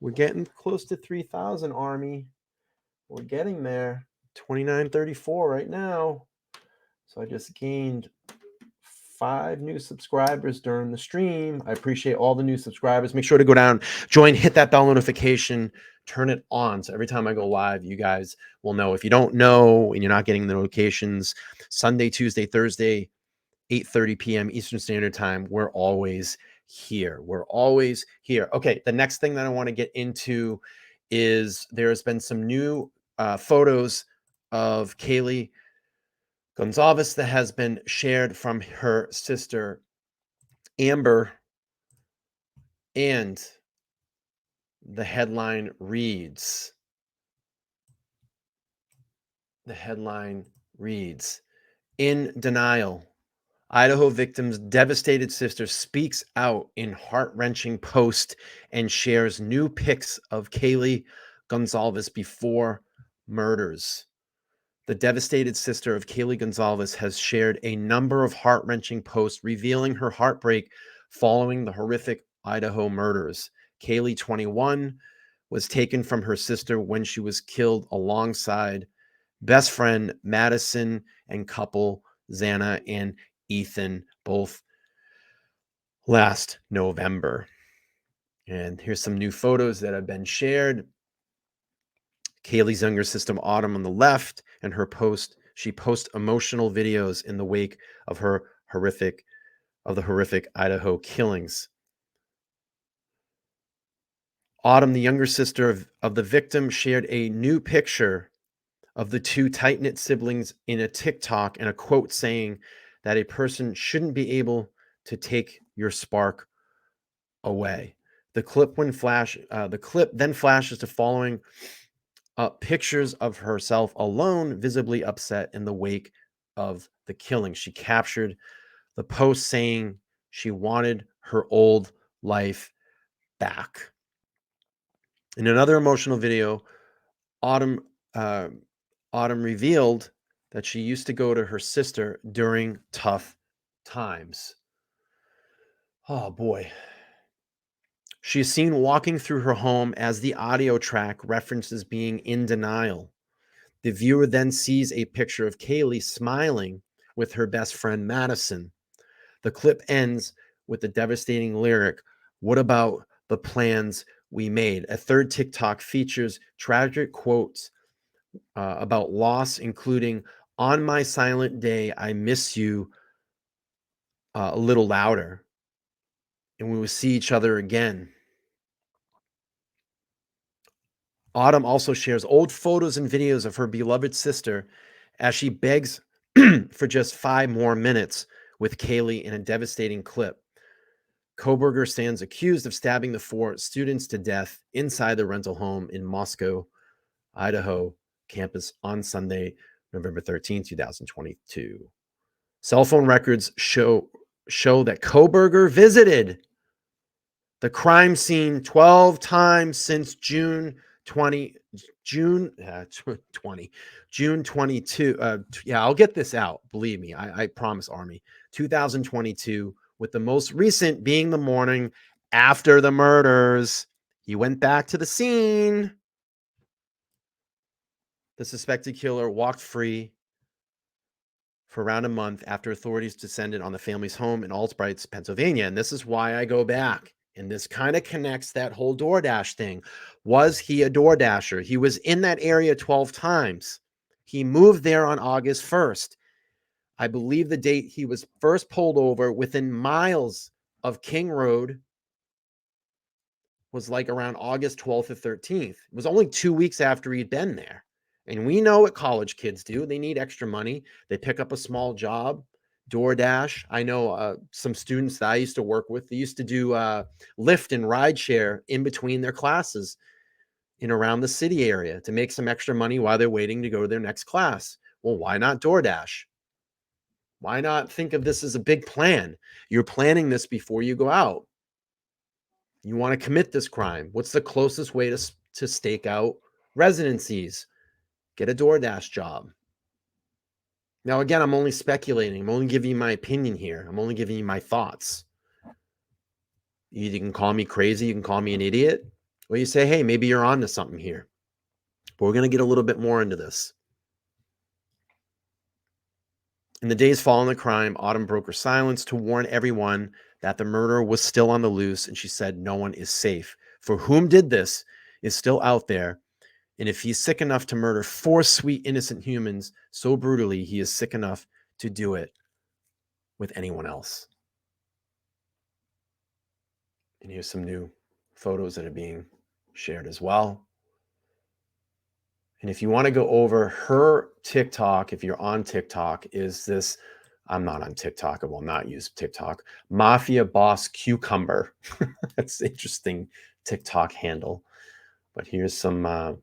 We're getting close to 3,000, Army. We're getting there. 2934 right now. So I just gained 5 new subscribers during the stream. I appreciate all the new subscribers. Make sure to go down, join, hit that bell notification, turn it on. So every time I go live, you guys will know. If you don't know and you're not getting the notifications, Sunday, Tuesday, Thursday, 8:30 p.m. Eastern Standard Time, we're always here. Okay, the next thing that I want to get into is there's been some new photos of Kaylee Gonzalez that has been shared from her sister Amber, and the headline reads, "In denial, Idaho victim's devastated sister speaks out in heart-wrenching post and shares new pics of Kaylee Gonzalez before murders." The devastated sister of Kaylee Gonzalez has shared a number of heart-wrenching posts revealing her heartbreak following the horrific Idaho murders. Kaylee, 21, was taken from her sister when she was killed alongside best friend Madison and couple Xana and Ethan, both last November. And here's some new photos that have been shared. Kaylee's younger sister Autumn on the left, and she posts emotional videos in the wake of the horrific Idaho killings. Autumn, the younger sister of the victim, shared a new picture of the two tight-knit siblings in a TikTok and a quote saying that a person shouldn't be able to take your spark away. The clip then flashes to following pictures of herself alone, visibly upset in the wake of the killing. She captured the post saying she wanted her old life back. In another emotional video, Autumn revealed that she used to go to her sister during tough times. Oh boy. She is seen walking through her home as the audio track references being in denial. The viewer then sees a picture of Kaylee smiling with her best friend Madison. The clip ends with the devastating lyric, "What about the plans we made?" A third TikTok features tragic quotes about loss, including, "On my silent day, I miss you a little louder, and we will see each other again." Autumn also shares old photos and videos of her beloved sister as she begs for just 5 more minutes with Kaylee in a devastating clip. Kohberger stands accused of stabbing the 4 students to death inside the rental home in Moscow, Idaho campus on Sunday, November 13, 2022. Cell phone records show that Kohberger visited the crime scene 12 times since June 22. I'll get this out. Believe me, I promise, Army. 2022, with the most recent being the morning after the murders. He went back to the scene. The suspected killer walked free for around a month after authorities descended on the family's home in Algorithmic, Pennsylvania. And this is why I go back. And this kind of connects that whole DoorDash thing. Was he a DoorDasher? He was in that area 12 times. He moved there on August 1st. I believe the date he was first pulled over within miles of King Road was like around August 12th or 13th. It was only 2 weeks after he'd been there. And we know what college kids do. They need extra money. They pick up a small job. DoorDash. I know some students that I used to work with. They used to do Lyft and rideshare in between their classes in around the city area to make some extra money while they're waiting to go to their next class. Well, why not DoorDash? Why not think of this as a big plan? You're planning this before you go out. You want to commit this crime. What's the closest way to stake out residencies? Get a DoorDash job. Now, again, I'm only speculating. I'm only giving you my opinion here. I'm only giving you my thoughts. You can call me crazy. You can call me an idiot. Or you say, hey, maybe you're on to something here. But we're going to get a little bit more into this. In the days following the crime, Autumn broke her silence to warn everyone that the murderer was still on the loose, and she said no one is safe. For whom did this is still out there, and if he's sick enough to murder 4 sweet, innocent humans so brutally, he is sick enough to do it with anyone else. And here's some new photos that are being shared as well. And if you want to go over her TikTok, if you're on TikTok, is this, I'm not on TikTok, I will not use TikTok, Mafia Boss Cucumber. That's an interesting TikTok handle. But here's some,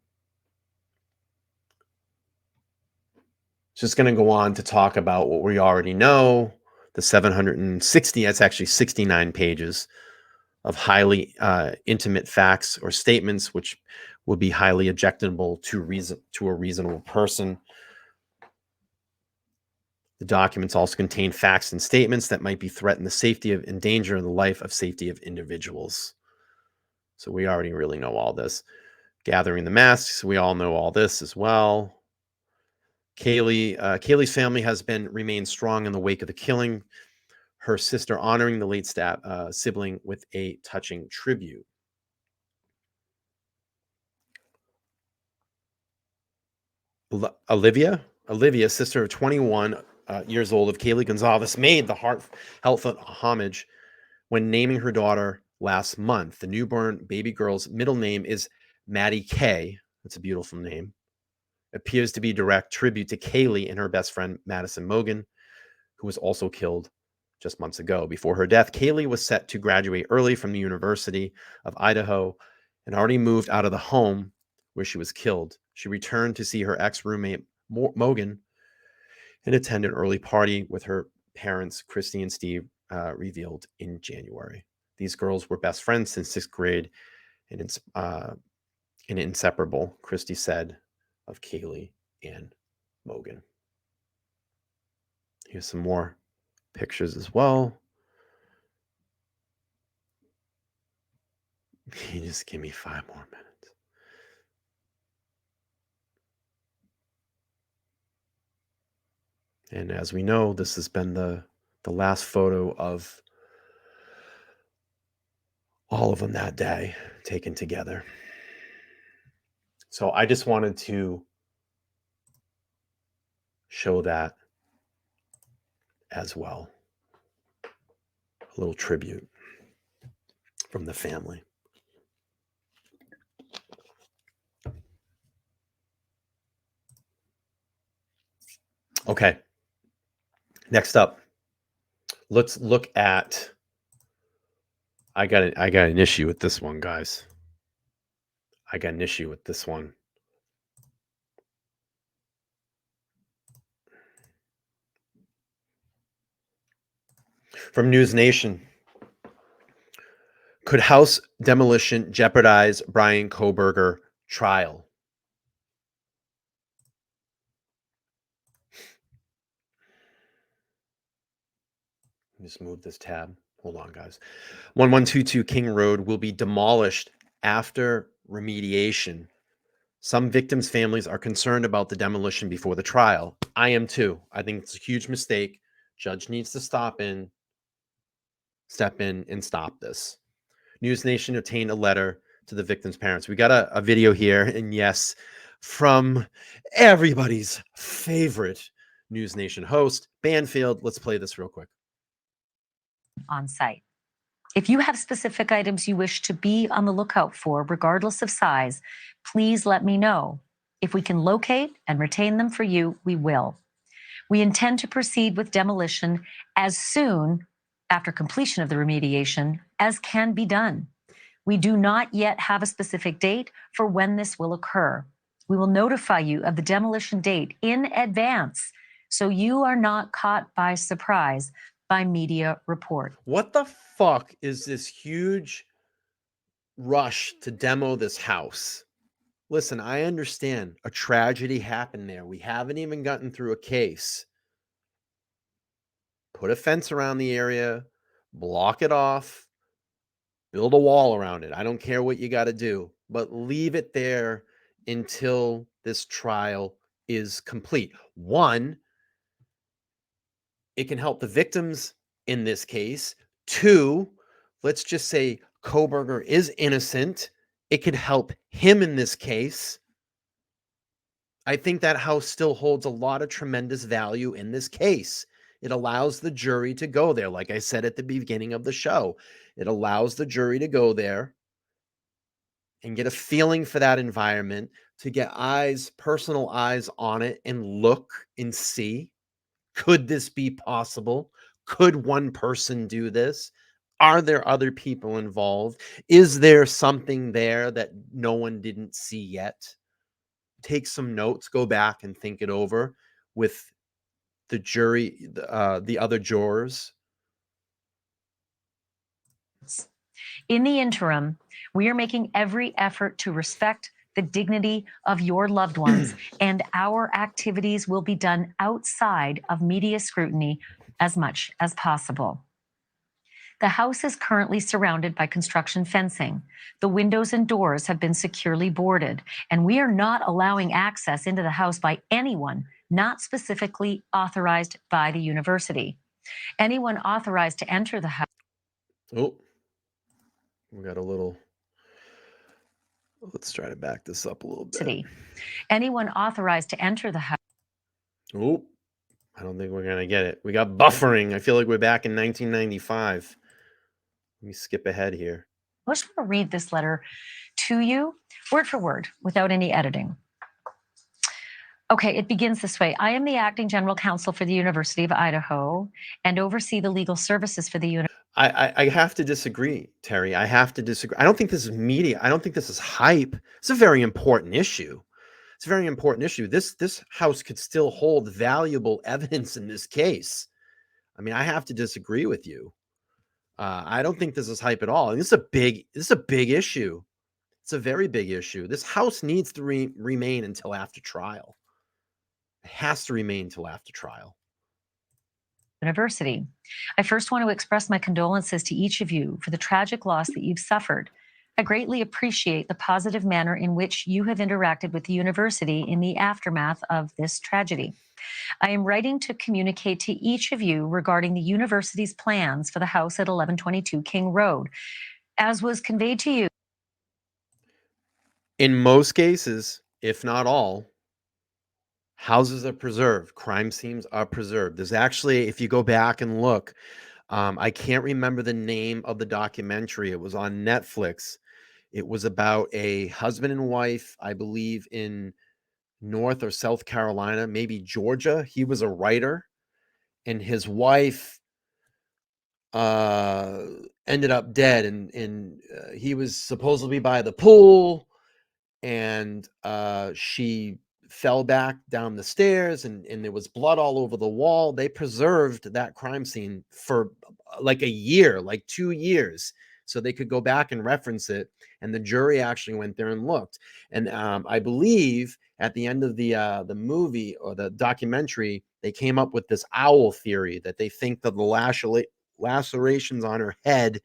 just going to go on to talk about what we already know, the 760, that's actually 69 pages of highly intimate facts or statements, which would be highly objectionable to a reasonable person. The documents also contain facts and statements that might be threaten the safety of, endanger the life of safety of individuals. So we already really know all this. Gathering the masks, we all know all this as well. Kaylee's family has remained strong in the wake of the killing. Her sister honoring the late sibling with a touching tribute. Olivia, sister of 21 years old of Kaylee Gonzalez, made the heartfelt homage when naming her daughter last month. The newborn baby girl's middle name is Maddie Kay. That's a beautiful name. Appears to be direct tribute to Kaylee and her best friend, Madison Mogan, who was also killed just months ago. Before her death, Kaylee was set to graduate early from the University of Idaho and already moved out of the home where she was killed. She returned to see her ex-roommate, Mogan, and attend an early party with her parents, Christy and Steve, revealed in January. These girls were best friends since 6th grade and inseparable, Christy said of Kaylee and Mogan. Here's some more pictures as well. Can you just give me 5 more minutes? And as we know, this has been the last photo of all of them that day taken together. So I just wanted to show that as well. A little tribute from the family. Okay. Next up, let's look at. I got an issue with this one, guys. I got an issue with this one. From News Nation. Could house demolition jeopardize Bryan Kohberger trial? Just move this tab. Hold on, guys. 1122 King Road will be demolished after remediation. Some victims' families are concerned about the demolition before the trial. I am too. I think it's a huge mistake. Judge needs to step in and stop this. News Nation obtained a letter to the victims' parents. We got a video here, and yes, from everybody's favorite News Nation host, Banfield. Let's play this real quick. On site. If you have specific items you wish to be on the lookout for, regardless of size, please let me know. If we can locate and retain them for you, we will. We intend to proceed with demolition as soon after completion of the remediation as can be done. We do not yet have a specific date for when this will occur. We will notify you of the demolition date in advance so you are not caught by surprise by media report. What the fuck is this huge rush to demo this house? Listen, I understand a tragedy happened there. We haven't even gotten through a case. Put a fence around the area, block it off, build a wall around it. I don't care what you got to do, but leave it there until this trial is complete. One, it can help the victims in this case. Two, let's just say Kohberger is innocent. It could help him in this case. I think that house still holds a lot of tremendous value in this case. It allows the jury to go there. Like I said at the beginning of the show, it allows the jury to go there and get a feeling for that environment, to get personal eyes on it and look and see. Could this be possible? Could one person do this? Are there other people involved? Is there something there that no one didn't see yet? Take some notes, go back and think it over with the jury, the other jurors. In the interim, we are making every effort to respect the dignity of your loved ones, and our activities will be done outside of media scrutiny as much as possible. The house is currently surrounded by construction fencing. The windows and doors have been securely boarded, and we are not allowing access into the house by anyone not specifically authorized by the university. Anyone authorized to enter the house. Oh, we got a little. Let's try to back this up a little bit. Anyone authorized to enter the house. Oh, I don't think we're going to get it. We got buffering. I feel like we're back in 1995. Let me skip ahead here. I just want to read this letter to you, word for word, without any editing. Okay, it begins this way. I am the acting general counsel for the University of Idaho and oversee the legal services for the university. I have to disagree, Terry. I have to disagree. I don't think this is media. I don't think this is hype. It's a very important issue. It's a very important issue. This house could still hold valuable evidence in this case. I mean, I have to disagree with you. I don't think this is hype at all. And this is a big issue. It's a very big issue. This house needs to remain until after trial. It has to remain until after trial. University. I first want to express my condolences to each of you for the tragic loss that you've suffered. I greatly appreciate the positive manner in which you have interacted with the university in the aftermath of this tragedy. I am writing to communicate to each of you regarding the university's plans for the house at 1122 King Road. As was conveyed to you, in most cases, if not all, houses are preserved. Crime scenes are preserved. There's actually, if you go back and look, I can't remember the name of the documentary. It was on Netflix. It was about a husband and wife, I believe, in North or South Carolina, maybe Georgia. He was a writer, and his wife ended up dead, and he was supposedly by the pool, and she fell back down the stairs, and there was blood all over the wall. They preserved that crime scene for like a year, like 2 years, so they could go back and reference it. And the jury actually went there and looked. And I believe at the end of the movie or the documentary, they came up with this owl theory that they think that the lacerations on her head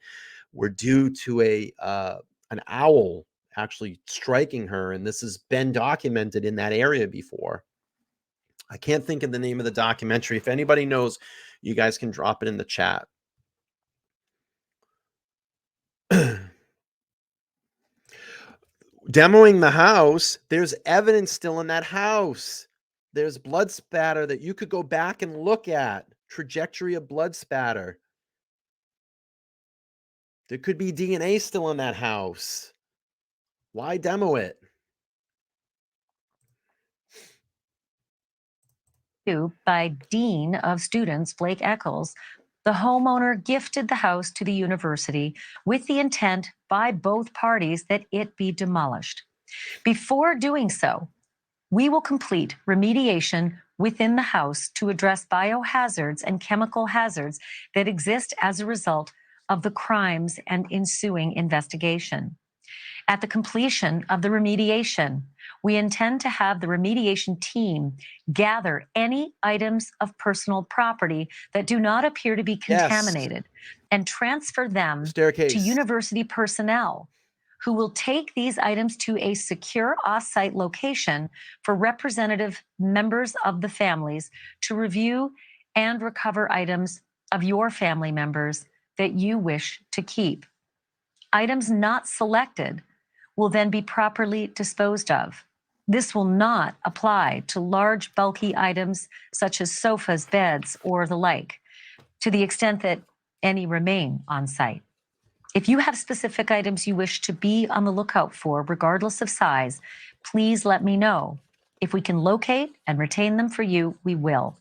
were due to an owl actually striking her, and this has been documented in that area before. I can't think of the name of the documentary. If anybody knows, you guys can drop it in the chat. Demoing the house, there's evidence still in that house. There's blood spatter that you could go back and look at. Trajectory of blood spatter. There could be DNA still in that house. Why demo it? by Dean of Students Blake Eccles, the homeowner gifted the house to the university with the intent by both parties that it be demolished. Before doing so, we will complete remediation within the house to address biohazards and chemical hazards that exist as a result of the crimes and ensuing investigation. At the completion of the remediation, we intend to have the remediation team gather any items of personal property that do not appear to be contaminated and transfer them to university personnel who will take these items to a secure off-site location for representative members of the families to review and recover items of your family members that you wish to keep. Items not selected will then be properly disposed of. This will not apply to large, bulky items such as sofas, beds, or the like, to the extent that any remain on site. If you have specific items you wish to be on the lookout for, regardless of size, please let me know. If we can locate and retain them for you, we will.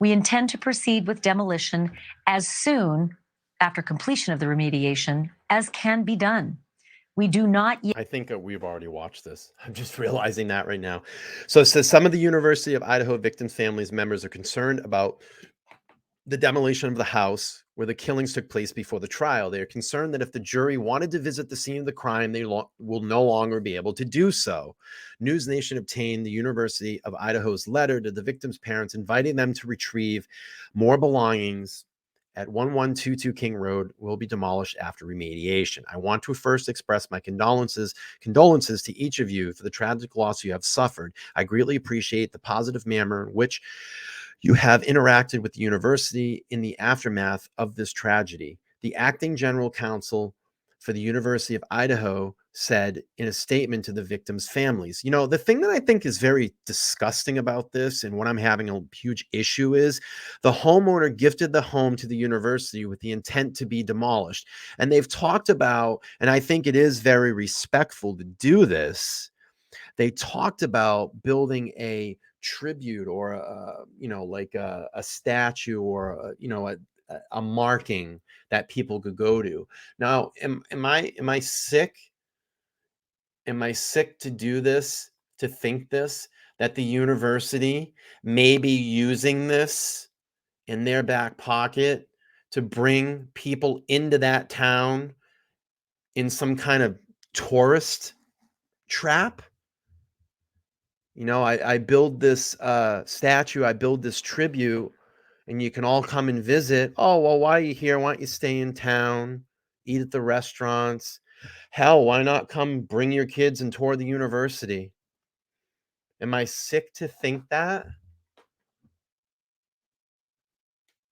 We intend to proceed with demolition as soon after completion of the remediation as can be done. We do not yet. I think we've already watched this. I'm just realizing that right now. So it says some of the University of Idaho victims' families members are concerned about the demolition of the house where the killings took place before the trial. They are concerned that if the jury wanted to visit the scene of the crime, they will no longer be able to do so. News Nation obtained the University of Idaho's letter to the victims' parents inviting them to retrieve more belongings at 1122 King Road will be demolished after remediation. I want to first express my condolences to each of you for the tragic loss you have suffered. I greatly appreciate the positive manner in which you have interacted with the university in the aftermath of this tragedy. The acting general counsel for the University of Idaho said in a statement to the victims' families. You know, the thing that I think is very disgusting about this and what I'm having a huge issue is the homeowner gifted the home to the university with the intent to be demolished. And they've talked about, and I think it is very respectful to do this, they talked about building a tribute or like a statue or a marking that people could go to. Now, am I sick? Am I sick to do this, to think this, that the university may be using this in their back pocket to bring people into that town in some kind of tourist trap? I build this statue, I build this tribute, and you can all come and visit. Oh, well, why are you here? Why don't you stay in town, eat at the restaurants? Hell, why not come bring your kids and tour the university? Am I sick to think that?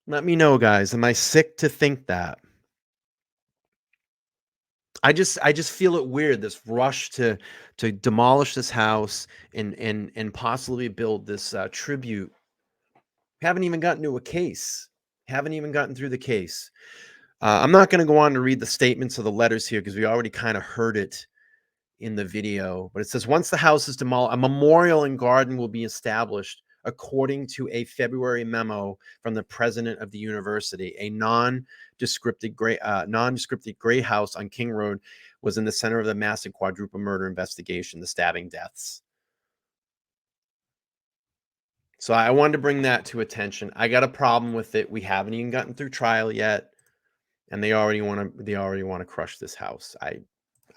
Let me know, guys. Am I sick to think that? I just feel it weird, this rush to demolish this house and possibly build this tribute. Haven't even gotten to a case. Haven't even gotten through the case. I'm not going to go on to read the statements of the letters here because we already kind of heard it in the video. But it says, once the house is demolished, a memorial and garden will be established according to a February memo from the president of the university. A non-descripted gray house on King Road was in the center of the massive quadruple murder investigation, the stabbing deaths. So I wanted to bring that to attention. I got a problem with it. We haven't even gotten through trial yet, and they already want to crush this house. I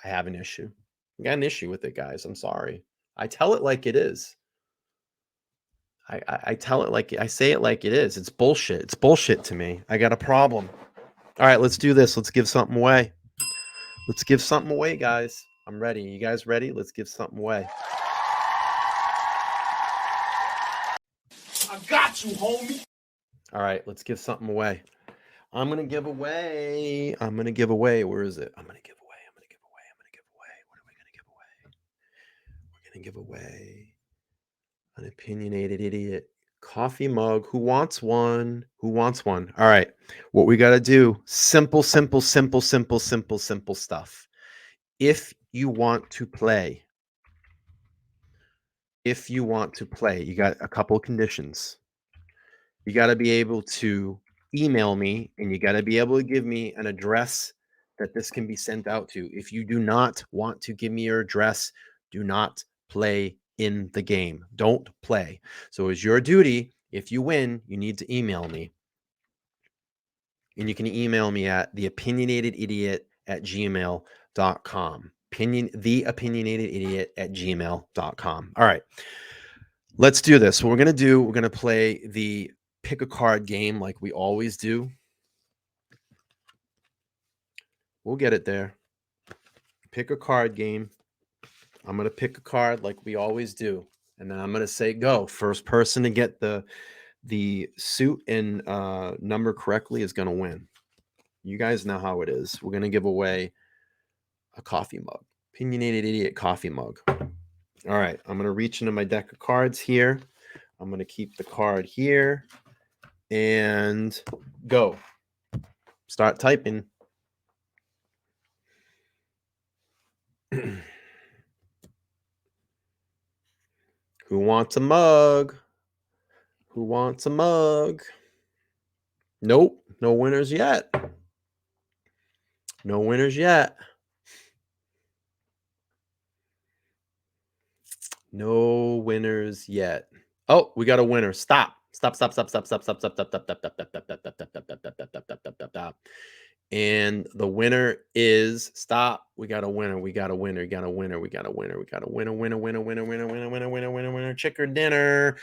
have an issue. I got an issue with it, guys. I'm sorry. I tell it like it is. I tell it like I say it like it is. It's bullshit. It's bullshit to me. I got a problem. All right, let's do this. Let's give something away. Let's give something away, guys. I'm ready. You guys ready? Let's give something away. I got you, homie. All right, let's give something away. I'm gonna give away. Where is it? I'm gonna give away. What are we gonna give away? We're gonna give away an Opinionated Idiot coffee mug. Who wants one? Who wants one? All right. What we got to do, simple stuff. If you want to play, you got a couple conditions. You got to be able to email me, and you got to be able to give me an address that this can be sent out to. If you do not want to give me your address, do not play in the game. Don't play. So it's your duty. If you win, you need to email me. And you can email me at theopinionatedidiot@gmail.com. theopinionatedidiot@gmail.com. All right. Let's do this. What we're going to do, we're going to play the pick a card game like we always do. We'll get it there. Pick a card game. I'm going to pick a card like we always do. And then I'm going to say go. First person to get the suit and number correctly is going to win. You guys know how it is. We're going to give away a coffee mug. Opinionated Idiot coffee mug. All right. I'm going to reach into my deck of cards here. I'm going to keep the card here. And go. Start typing. Who wants a mug? Who wants a mug? Nope. No winners yet. No winners yet. No winners yet. Oh, we got a winner. Stop. And the winner is stop. We got a winner. We got a winner. We got a winner. We got a winner. We got a winner. Winner. Chicken dinner.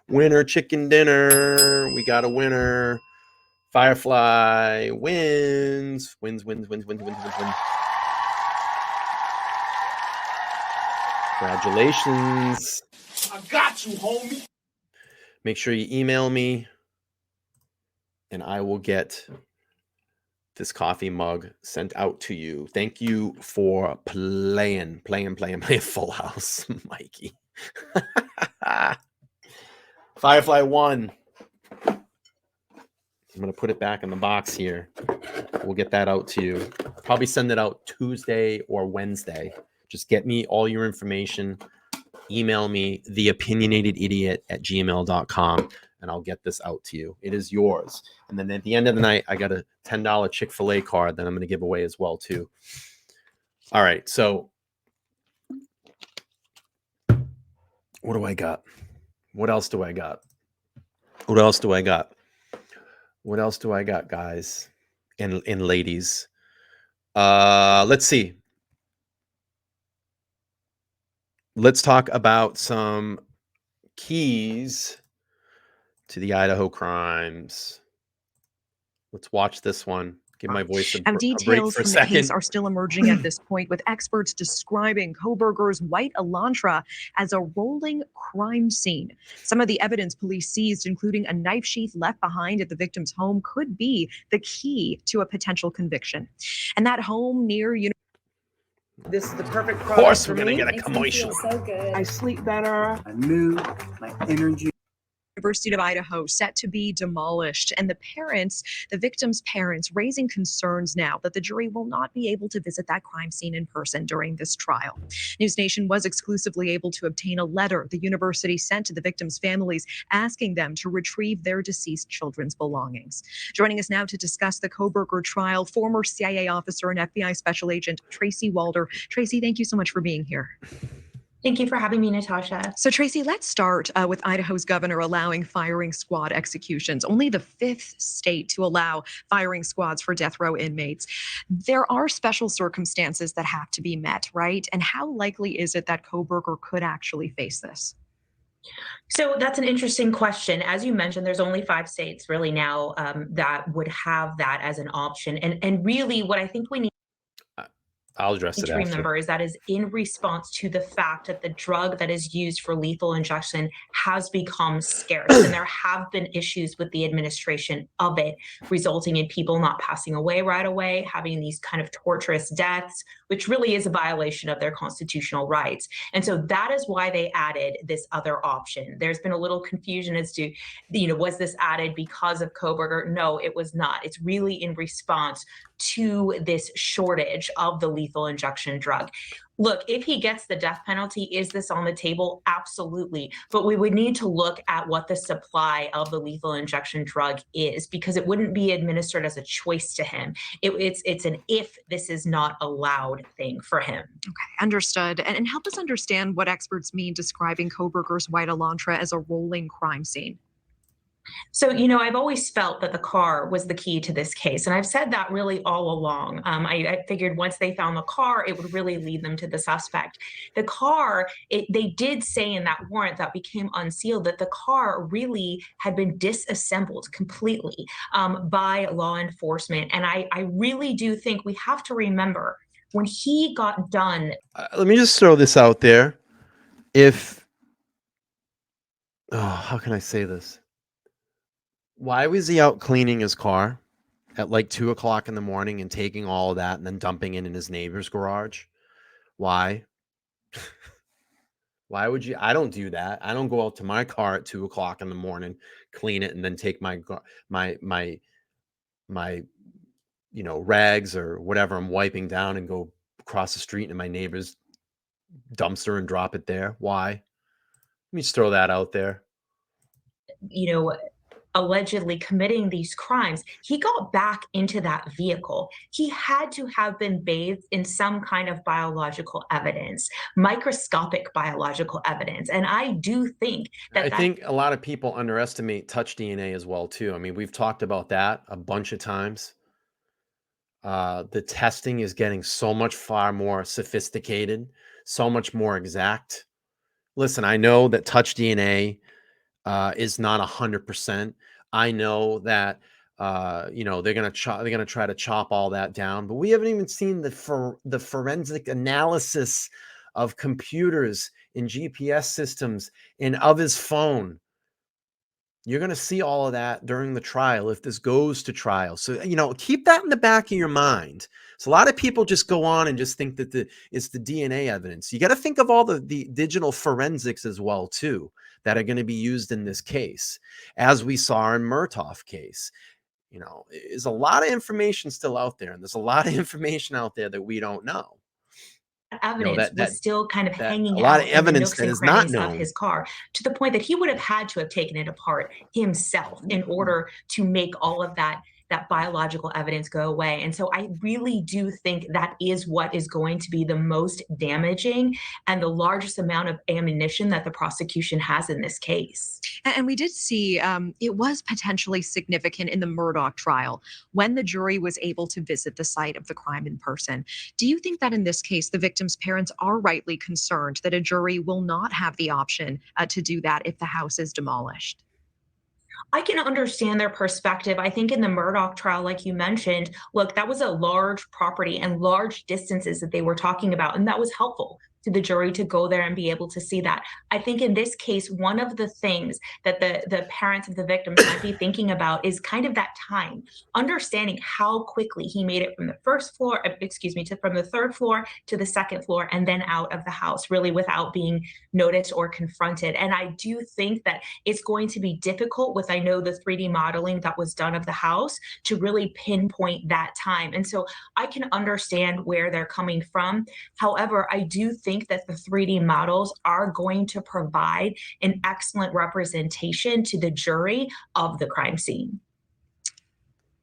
Winner chicken dinner. We got a winner. Firefly wins. Wins. Congratulations. I got you, homie. Make sure you email me and I will get this coffee mug sent out to you. Thank you for playing Full House, Mikey. Firefly won. I'm going to put it back in the box here. We'll get that out to you. Probably send it out Tuesday or Wednesday. Just get me all your information email me theopinionatedidiot@gmail.com, and I'll get this out to you. It is yours. And then at the end of the night, I got a $10 Chick-fil-A card that I'm going to give away as well too. All right, so what do I got? What else do I got? What else do I got? What else do I got, guys and ladies? Let's see. Let's talk about some keys to the Idaho crimes. Let's watch this one. Give my voice a break Details for a from the case second. are still emerging at this point, with experts describing Kohberger's white Elantra as a rolling crime scene. Some of the evidence police seized, including a knife sheath left behind at the victim's home, could be the key to a potential conviction. And that home near This is the perfect Of product course, for we're gonna me. get a Makes me feel commotion. so good. I sleep better. My mood, my energy. University of Idaho set to be demolished, and the victims' parents, raising concerns now that the jury will not be able to visit that crime scene in person during this trial. News Nation was exclusively able to obtain a letter the university sent to the victims' families asking them to retrieve their deceased children's belongings. Joining us now to discuss the Kohberger trial, former CIA officer and FBI Special Agent Tracy Walder. Tracy, thank you so much for being here. Thank you for having me, Natasha. So, Tracy, let's start with Idaho's governor allowing firing squad executions, only the 5th state to allow firing squads for death row inmates. There are special circumstances that have to be met, right? And how likely is it that Kohberger could actually face this? So that's an interesting question. As you mentioned, there's only 5 states really now that would have that as an option. And really what I think we need I'll address it to after. remember is that is in response to the fact that the drug that is used for lethal injection has become scarce, and there have been issues with the administration of it, resulting in people not passing away right away, having these kind of torturous deaths, which really is a violation of their constitutional rights. And so that is why they added this other option. There's been a little confusion as to, was this added because of Kohberger? No, it was not. It's really in response to this shortage of the lethal injection drug. Look, if he gets the death penalty, is this on the table? Absolutely. But we would need to look at what the supply of the lethal injection drug is, because it wouldn't be administered as a choice to him. It's an if this is not allowed thing for him. Okay, understood. And help us understand what experts mean describing Kohberger's white Elantra as a rolling crime scene. So, I've always felt that the car was the key to this case. And I've said that really all along. I figured once they found the car, it would really lead them to the suspect. The car, they did say in that warrant that became unsealed that the car really had been disassembled completely by law enforcement. And I really do think we have to remember when he got done. Let me just throw this out there. How can I say this? Why was he out cleaning his car at like 2 o'clock in the morning and taking all of that and then dumping it in his neighbor's garage? Why? Why would you? I don't do that. I don't go out to my car at 2 o'clock in the morning, clean it, and then take my rags or whatever I'm wiping down and go across the street in my neighbor's dumpster and drop it there. Why? Let me just throw that out there. Allegedly committing these crimes, he got back into that vehicle. He had to have been bathed in some kind of biological evidence, microscopic biological evidence. And I do think that I think a lot of people underestimate touch DNA as well, too. I mean, we've talked about that a bunch of times. The testing is getting so much far more sophisticated, so much more exact. Listen, I know that touch DNA is not 100%. I know that they're gonna try to chop all that down, but we haven't even seen the forensic analysis of computers in GPS systems and of his phone. You're gonna see all of that during the trial if this goes to trial. So keep that in the back of your mind. So a lot of people just go on and just think that it's the DNA evidence. You got to think of all the digital forensics as well too that are going to be used in this case, as we saw in Murtaugh case. There's a lot of information still out there, and there's a lot of information out there that we don't know. evidence was still kind of hanging a lot out of in the evidence nooks that and is not crannies of known. his car, to the point that he would have had to have taken it apart himself in order to make all of that biological evidence go away. And so I really do think that is what is going to be the most damaging and the largest amount of ammunition that the prosecution has in this case. And we did see it was potentially significant in the Murdaugh trial when the jury was able to visit the site of the crime in person. Do you think that in this case, the victim's parents are rightly concerned that a jury will not have the option to do that if the house is demolished? I can understand their perspective. I think in the Murdaugh trial, like you mentioned, look, that was a large property and large distances that they were talking about, and that was helpful to the jury to go there and be able to see that. I think in this case, one of the things that the parents of the victims might be thinking about is kind of that time, understanding how quickly he made it from the first floor, from the third floor to the second floor and then out of the house, really without being noticed or confronted. And I do think that it's going to be difficult with, I know, the 3D modeling that was done of the house to really pinpoint that time. And so I can understand where they're coming from. However, I do think that the 3D models are going to provide an excellent representation to the jury of the crime scene.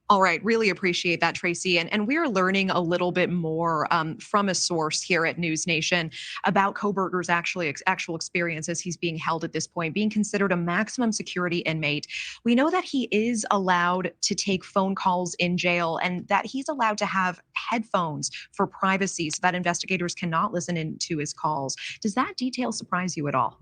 All right, really appreciate that, Tracy. And we're learning a little bit more from a source here at News Nation about Kohberger's actual experience as he's being held at this point, being considered a maximum security inmate. We know that he is allowed to take phone calls in jail and that he's allowed to have headphones for privacy so that investigators cannot listen in to his calls. Does that detail surprise you at all?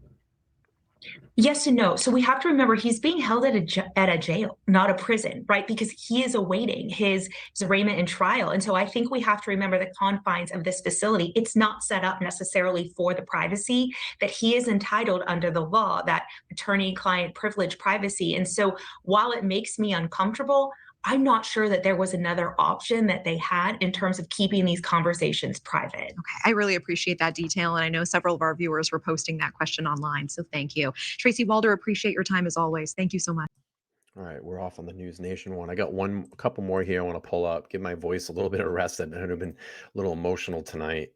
Yes and no. So we have to remember he's being held at a jail, not a prison, right? Because he is awaiting his arraignment and trial. And so I think we have to remember the confines of this facility. It's not set up necessarily for the privacy that he is entitled under the law, that attorney-client privilege privacy. And so while it makes me uncomfortable, I'm not sure that there was another option that they had in terms of keeping these conversations private. Okay, I really appreciate that detail. And I know several of our viewers were posting that question online. So thank you. Tracy Walder, appreciate your time as always. Thank you so much. All right, we're off on the News Nation one. I got a couple more here I want to pull up, give my voice a little bit of rest. I've been a little emotional tonight.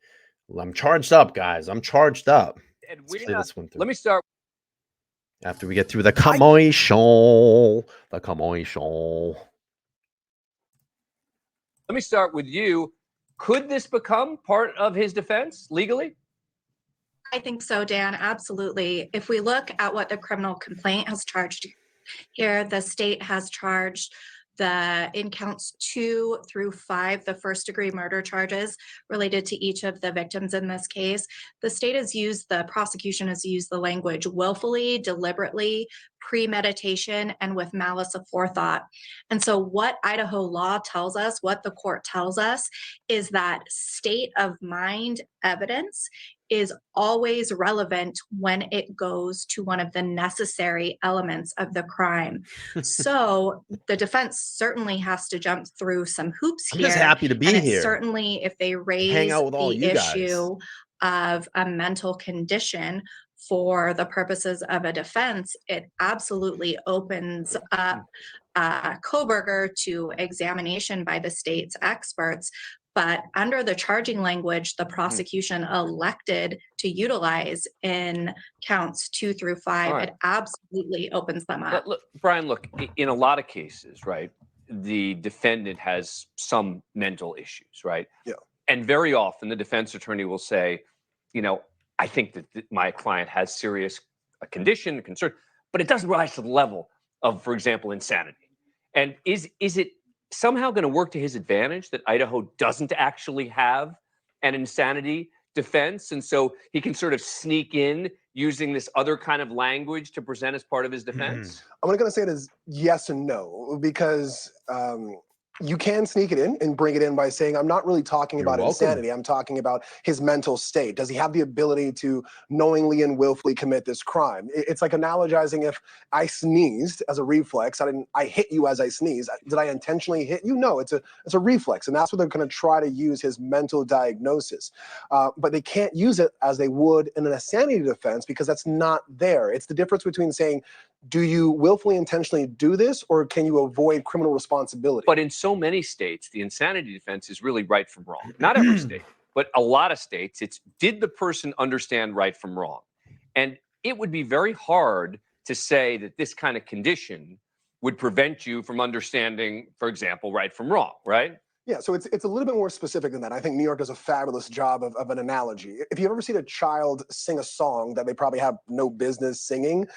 I'm charged up, guys. I'm charged up. And Let's play this one through. let me start. After we get through the commotion. Let me start with you. Could this become part of his defense legally? I think so, Dan. Absolutely. If we look at what the criminal complaint has charged here, the state has charged in counts 2 through 5, the first-degree murder charges related to each of the victims in this case. The prosecution has used the language willfully, deliberately, premeditation, and with malice aforethought. And so what Idaho law tells us, what the court tells us, is that state of mind evidence is always relevant when it goes to one of the necessary elements of the crime. So the defense certainly has to jump through some hoops here. I'm just happy to be and here. Certainly if they raise Hang out with all the you issue of a mental condition for the purposes of a defense, it absolutely opens up Kohberger to examination by the state's experts. But under the charging language, the prosecution elected to utilize in counts 2 through 5, Right. It absolutely opens them up. Look, Brian, look, in a lot of cases, right, the defendant has some mental issues, right? Yeah. And very often the defense attorney will say, I think that my client has serious condition, concern, but it doesn't rise to the level of, for example, insanity. And is it somehow going to work to his advantage that Idaho doesn't actually have an insanity defense, and so he can sort of sneak in using this other kind of language to present as part of his defense? I'm going to say it as yes and no, because you can sneak it in and bring it in by saying, I'm not really talking about insanity. I'm talking about his mental state. Does he have the ability to knowingly and willfully commit this crime? It's like analogizing if I sneezed as a reflex. I hit you as I sneeze. Did I intentionally hit you? No, it's a reflex. And that's what they're going to try to use his mental diagnosis. But they can't use it as they would in an insanity defense because that's not there. It's the difference between saying, do you willfully intentionally do this, or can you avoid criminal responsibility? But in so many states, the insanity defense is really right from wrong. Not every state, but a lot of states, it's did the person understand right from wrong? And it would be very hard to say that this kind of condition would prevent you from understanding, for example, right from wrong, right? Yeah, so it's a little bit more specific than that. I think New York does a fabulous job of an analogy. If you've ever seen a child sing a song that they probably have no business singing,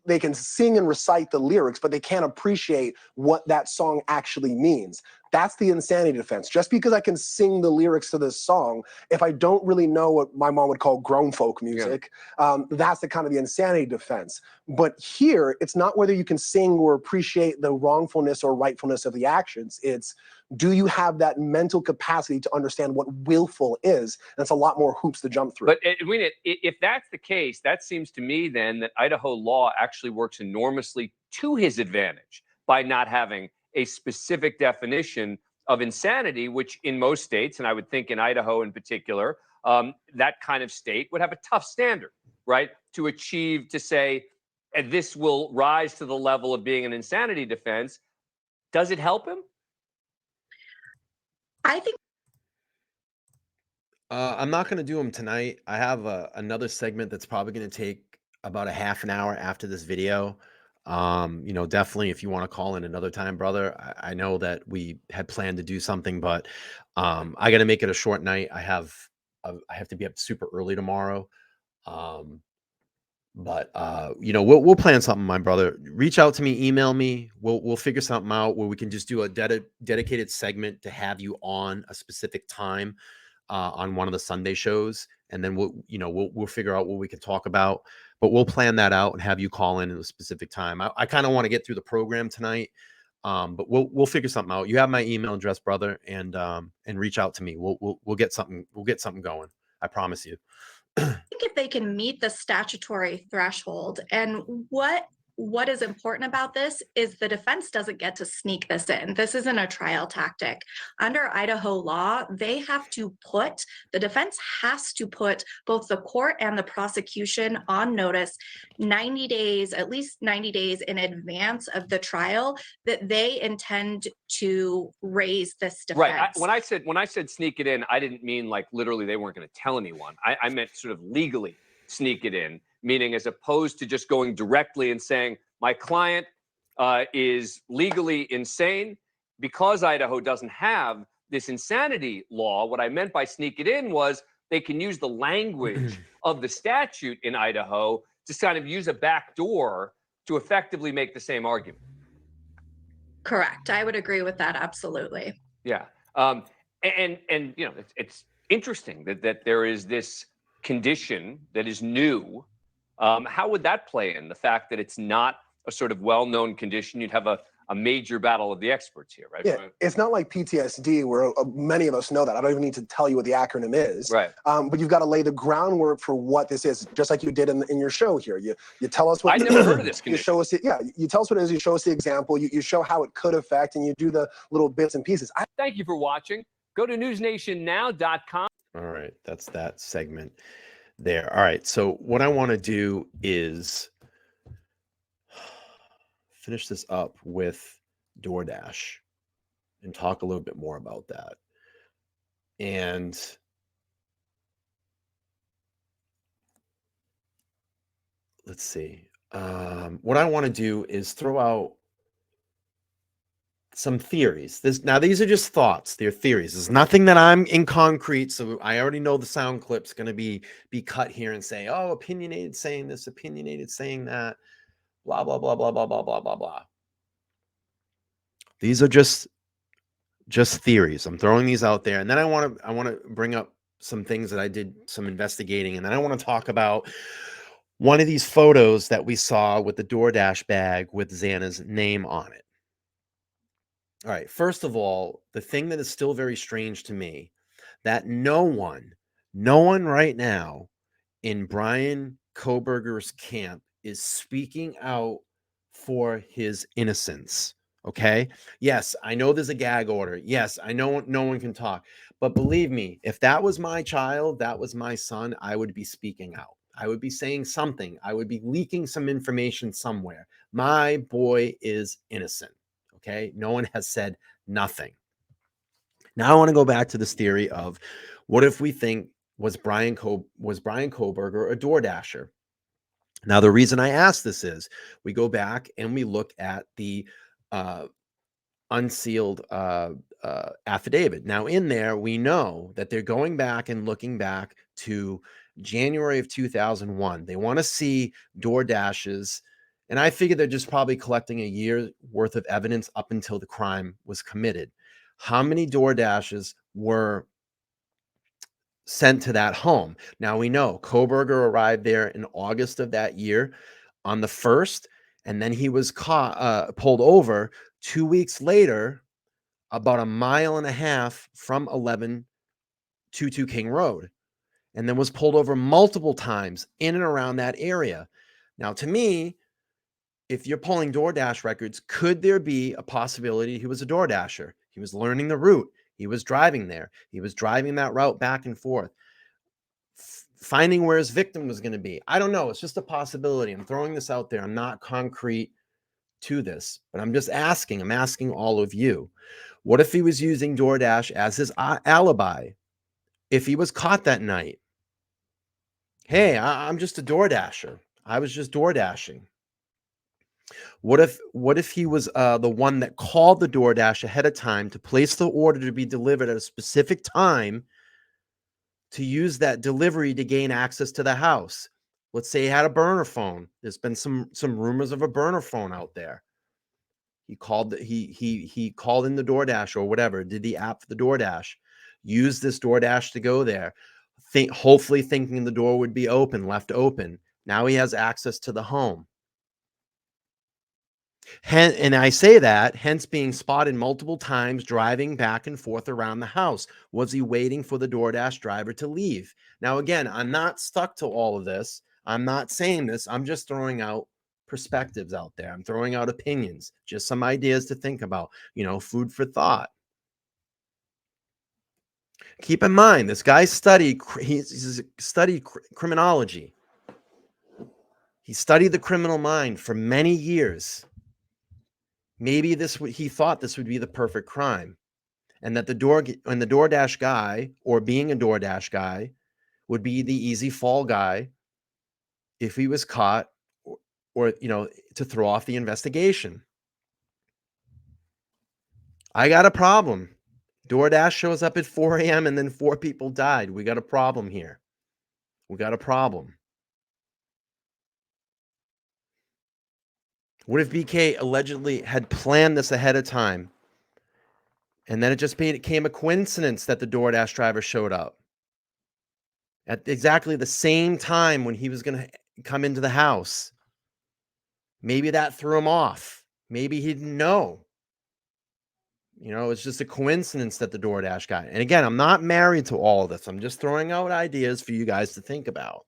they can sing and recite the lyrics, but they can't appreciate what that song actually means. That's the insanity defense. Just because I can sing the lyrics to this song, if I don't really know what my mom would call grown folk music, that's the kind of the insanity defense. But here, it's not whether you can sing or appreciate the wrongfulness or rightfulness of the actions. It's, do you have that mental capacity to understand what willful is? And it's a lot more hoops to jump through. But if that's the case, that seems to me then that Idaho law actually works enormously to his advantage by not having a specific definition of insanity, which in most states, and I would think in Idaho in particular, that kind of state would have a tough standard, right? To achieve, to say, this will rise to the level of being an insanity defense. Does it help him? I think I'm not going to do them tonight. I have another segment that's probably going to take about a half an hour after this video. Definitely if you want to call in another time, brother. I know that we had planned to do something, but I got to make it a short night. I have to be up super early tomorrow. We'll plan something, my brother. Reach out to me, email me. We'll figure something out where we can just do a dedicated segment to have you on a specific time on one of the Sunday shows, and then we'll figure out what we can talk about. But we'll plan that out and have you call in at a specific time. I kind of want to get through the program tonight, but we'll figure something out. You have my email address, brother, and reach out to me. We'll get something going. I promise you. I think if they can meet the statutory threshold, and what is important about this is the defense doesn't get to sneak this in. This isn't a trial tactic. Under Idaho law, the defense has to put both the court and the prosecution on notice 90 days, at least 90 days in advance of the trial, that they intend to raise this defense. Right. When I said sneak it in, I didn't mean like literally they weren't going to tell anyone. I meant sort of legally sneak it in, meaning as opposed to just going directly and saying, my client is legally insane. Because Idaho doesn't have this insanity law, what I meant by sneak it in was they can use the language of the statute in Idaho to kind of use a back door to effectively make the same argument. Correct. I would agree with that. Absolutely. Yeah. And it's interesting that there is this condition that is new. How would that play in the fact that it's not a sort of well-known condition? You'd have a major battle of the experts here, right? Yeah, it's not like PTSD where many of us know that. I don't even need to tell you what the acronym is. Right. But you've got to lay the groundwork for what this is, just like you did in your show here. You tell us what. I never heard of this condition. You show us you tell us what it is. You show us the example. You show how it could affect, and you do the little bits and pieces. Thank you for watching. Go to newsnationnow.com. All right, that's that segment there. All right, so what I want to do is finish this up with DoorDash and talk a little bit more about that. And let's see. What I want to do is throw out some theories. These are just thoughts. They're theories. There's nothing that I'm in concrete. So I already know the sound clip's going to be cut here and say, oh, opinionated saying this, opinionated saying that, blah, blah, blah, blah, blah, blah, blah, blah, blah. These are just theories. I'm throwing these out there. And then I want to bring up some things that I did some investigating. And then I want to talk about one of these photos that we saw with the DoorDash bag with Xana's name on it. All right. First of all, the thing that is still very strange to me, that no one right now in Bryan Kohberger's camp is speaking out for his innocence. Okay. Yes, I know there's a gag order. Yes, I know no one can talk. But believe me, if that was my child, that was my son, I would be speaking out. I would be saying something. I would be leaking some information somewhere. My boy is innocent. Okay. No one has said nothing. Now I want to go back to this theory of what if we think was Bryan Kohberger a DoorDasher? Now, the reason I ask this is we go back and we look at the unsealed affidavit. Now, in there, we know that they're going back and looking back to January of 2001. They want to see DoorDashes. And I figure they're just probably collecting a year's worth of evidence up until the crime was committed. How many DoorDashes were sent to that home? Now we know Kohberger arrived there in August of that year on the 1st, and then he was pulled over 2 weeks later, about 1.5 miles from 1122 King Road, and then was pulled over multiple times in and around that area. Now, to me, if you're pulling DoorDash records, could there be a possibility he was a DoorDasher? He was learning the route. He was driving there. He was driving that route back and forth, finding where his victim was going to be. I don't know. It's just a possibility. I'm throwing this out there. I'm not concrete to this, but I'm just asking. I'm asking all of you. What if he was using DoorDash as his alibi? If he was caught that night, hey, I'm just a DoorDasher. I was just DoorDashing. What if he was the one that called the DoorDash ahead of time to place the order to be delivered at a specific time to use that delivery to gain access to the house? Let's say he had a burner phone. There's been some rumors of a burner phone out there. He called he called in the DoorDash or whatever, did the app for the DoorDash, used this DoorDash to go there, hopefully thinking the door would be open, left open. Now he has access to the home. And I say that, hence being spotted multiple times driving back and forth around the house. Was he waiting for the DoorDash driver to leave? Now, again, I'm not stuck to all of this. I'm not saying this. I'm just throwing out perspectives out there. I'm throwing out opinions, just some ideas to think about, food for thought. Keep in mind, this guy studied criminology. He studied the criminal mind for many years. Maybe he thought this would be the perfect crime, and that the DoorDash guy, or being a DoorDash guy, would be the easy fall guy if he was caught, or to throw off the investigation. I got a problem. DoorDash shows up at 4 a.m. and then 4 people died. We got a problem here. We got a problem. What if BK allegedly had planned this ahead of time, and then it just became a coincidence that the DoorDash driver showed up at exactly the same time when he was going to come into the house? Maybe that threw him off. Maybe he didn't know. It's just a coincidence that the DoorDash guy. And again, I'm not married to all of this. I'm just throwing out ideas for you guys to think about.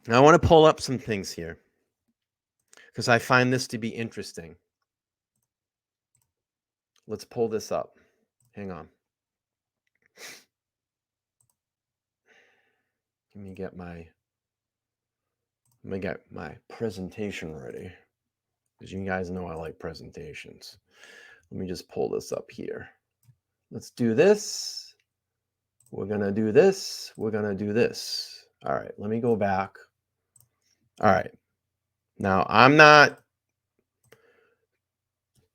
Now, I want to pull up some things here because I find this to be interesting. Let's pull this up. Hang on. Let me get my presentation ready, because you guys know I like presentations. Let me just pull this up here. Let's do this. We're going to do this. We're going to do this. All right, let me go back. All right. Now, I'm not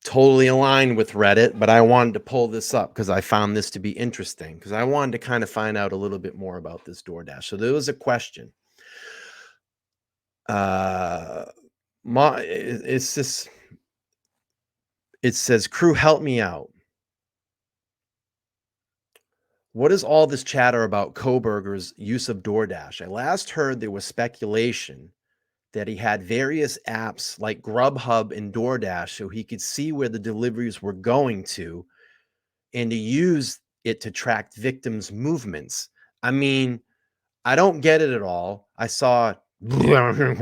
totally aligned with Reddit, but I wanted to pull this up because I found this to be interesting, because I wanted to kind of find out a little bit more about this DoorDash. So there was a question. It says, crew, help me out. What is all this chatter about Kohberger's use of DoorDash? I last heard there was speculation that he had various apps like Grubhub and DoorDash so he could see where the deliveries were going to, and to use it to track victims' movements. I mean, I don't get it at all. I saw YouTube,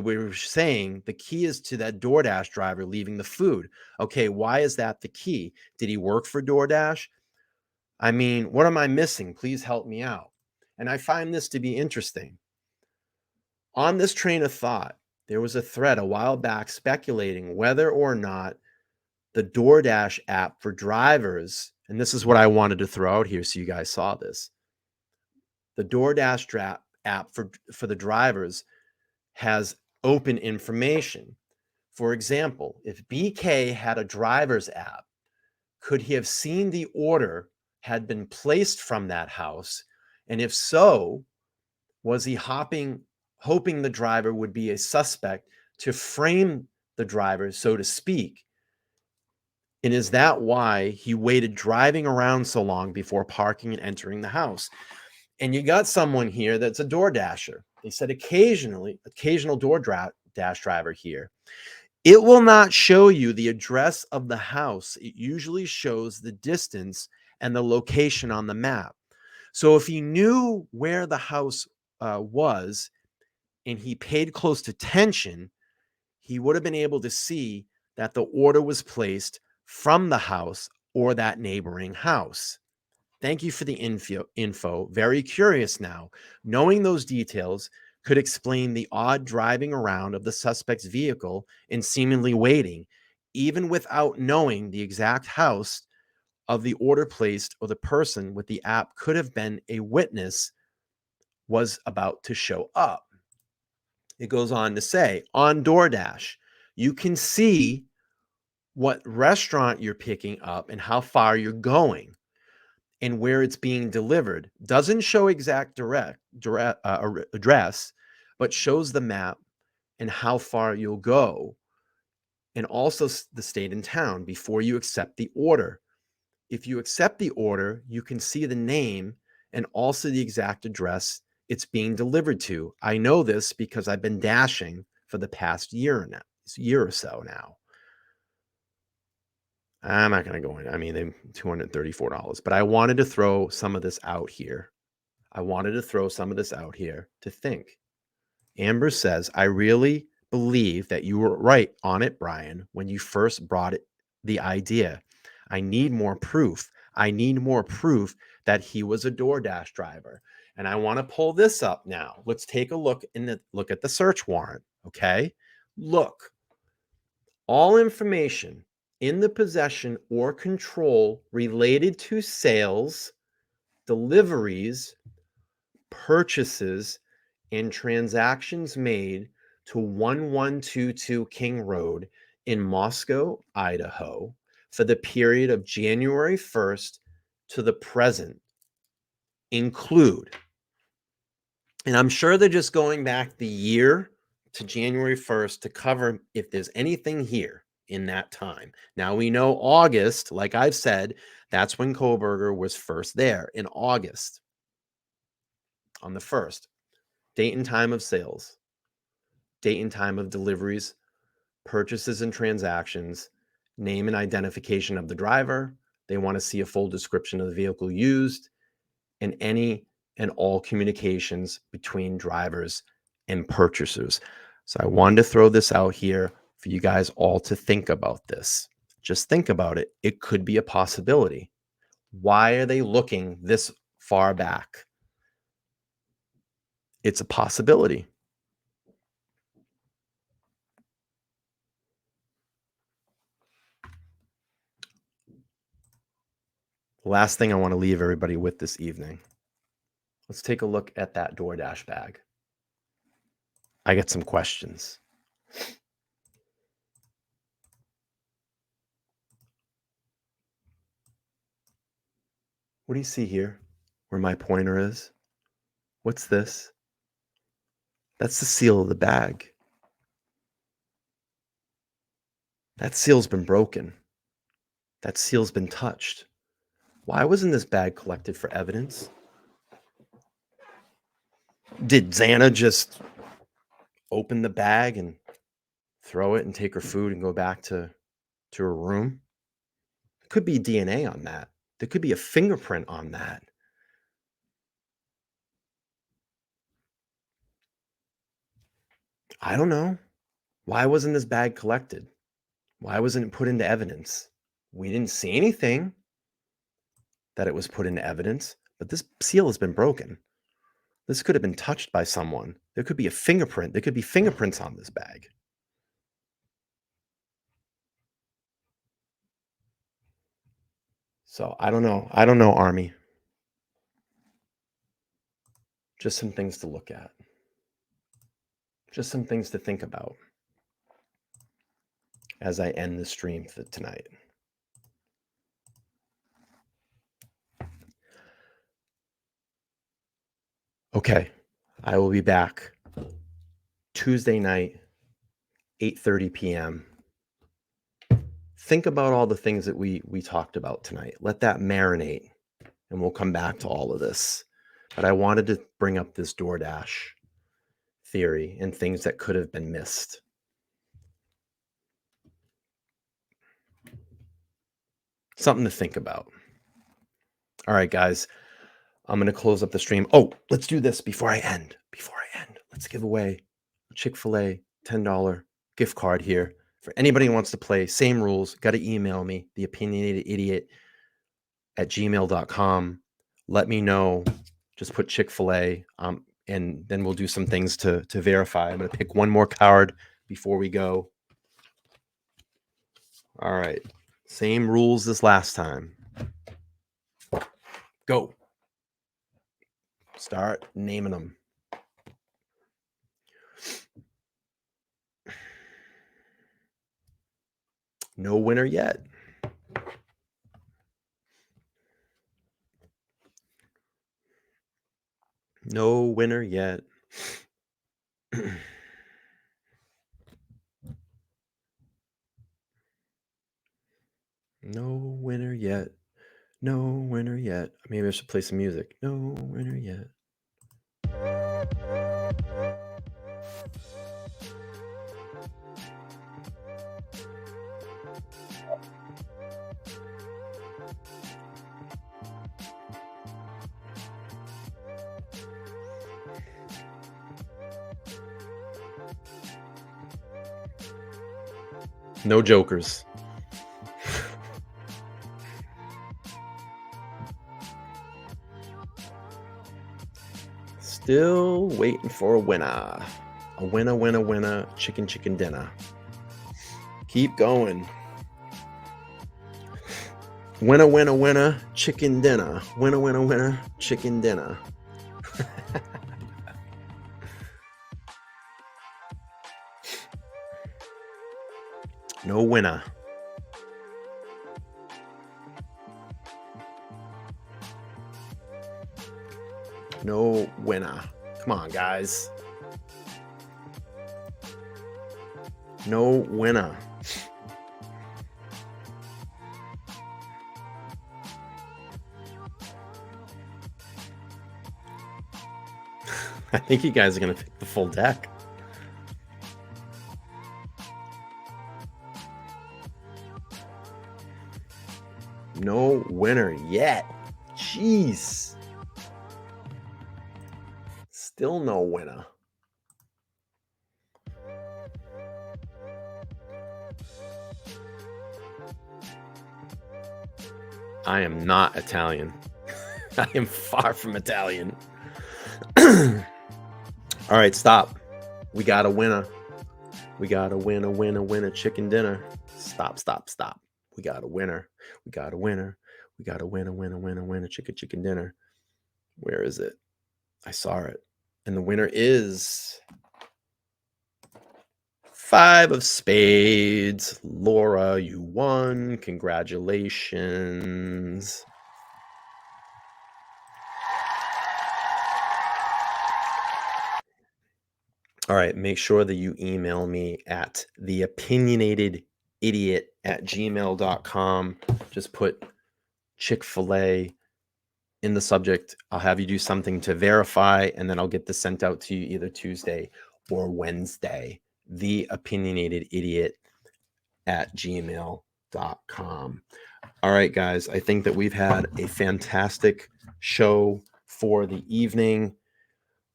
we were saying the key is to that DoorDash driver leaving the food. Okay, why is that the key? Did he work for DoorDash? I mean, what am I missing? Please help me out. And I find this to be interesting. On this train of thought, there was a thread a while back speculating whether or not the DoorDash app for drivers, and this is what I wanted to throw out here so you guys saw this. The DoorDash app for the drivers has open information. For example, if BK had a driver's app, could he have seen the order had been placed from that house? And if so, was he hoping the driver would be a suspect to frame the driver, so to speak? And is that why he waited driving around so long before parking and entering the house? And you got someone here that's a DoorDasher. They said occasional DoorDash driver here. It will not show you the address of the house. It usually shows the distance and the location on the map. So if he knew where the house was and he paid close attention, he would have been able to see that the order was placed from the house or that neighboring house. Thank you for the info. Very curious now. Knowing those details could explain the odd driving around of the suspect's vehicle and seemingly waiting, even without knowing the exact house of the order placed, or the person with the app could have been a witness was about to show up. It goes on to say, on DoorDash, you can see what restaurant you're picking up and how far you're going and where it's being delivered. Doesn't show exact address, but shows the map and how far you'll go, and also the state and town before you accept the order. If you accept the order, you can see the name and also the exact address it's being delivered to. I know this because I've been dashing for the past year or so now. I'm not going to go in. I mean, they $234, but I wanted to throw some of this out here. To think. Amber says, I really believe that you were right on it, Bryan, when you first brought the idea. I need more proof. That he was a DoorDash driver. And I want to pull this up now. Let's take a look at the search warrant. Okay. Look, all information in the possession or control related to sales, deliveries, purchases, and transactions made to 1122 King Road in Moscow, Idaho, for the period of January 1st to the present include, and I'm sure they're just going back the year to January 1st to cover if there's anything here in that time. Now we know August, like I've said, that's when Kohberger was first there, in August on the 1st. Date and time of sales, date and time of deliveries, purchases and transactions, name and identification of the driver. They want to see a full description of the vehicle used and any and all communications between drivers and purchasers. So I wanted to throw this out here for you guys all to think about this. Just think about it. It could be a possibility. Why are they looking this far back? It's a possibility. Last thing I want to leave everybody with this evening. Let's take a look at that DoorDash bag. I get some questions. What do you see here where my pointer is? What's this? That's the seal of the bag. That seal's been broken. That seal's been touched. Why wasn't this bag collected for evidence? Did Xana just open the bag and throw it and take her food and go back to her room? There could be DNA on that. There could be a fingerprint on that. I don't know. Why wasn't this bag collected? Why wasn't it put into evidence? We didn't see anything that it was put into evidence, but this seal has been broken. This could have been touched by someone. There could be a fingerprint. There could be fingerprints on this bag. So I don't know. I don't know, Army. Just some things to look at. Just some things to think about as I end the stream for tonight. Okay, I will be back Tuesday night, 8:30 p.m. Think about all the things that we talked about tonight. Let that marinate, and we'll come back to all of this. But I wanted to bring up this DoorDash theory and things that could have been missed. Something to think about. All right, guys. I'm going to close up the stream. Oh, let's do this before I end. Let's give away a Chick-fil-A $10 gift card here for anybody who wants to play. Same rules. Got to email me, theopinionatedidiot@gmail.com. Let me know. Just put Chick-fil-A, and then we'll do some things to verify. I'm going to pick one more card before we go. All right. Same rules as last time. Go. Start naming them. No winner yet. No winner yet. No winner yet. No winner yet. Maybe I should play some music. No winner yet. No jokers. Still waiting for a winner. A winner, chicken dinner. Keep going. Winner, chicken dinner. Winner, chicken dinner. No winner. No winner. Come on, guys. No winner. I think you guys are going to pick the full deck. No winner yet. Jeez. Still no winner. I am not Italian. I am far from Italian. All right, stop. We got a winner. We got a winner, chicken dinner. Stop. We got a winner. We got a winner. We got a winner, chicken dinner. Where is it? I saw it. And the winner is 5 of spades. Laura, you won. Congratulations. All right, make sure that you email me at theopinionatedidiot@gmail.com. Just put Chick-fil-A in the subject. I'll have you do something to verify, and then I'll get this sent out to you either Tuesday or Wednesday. theopinionatedidiot@gmail.com. All right, guys, I think that we've had a fantastic show for the evening.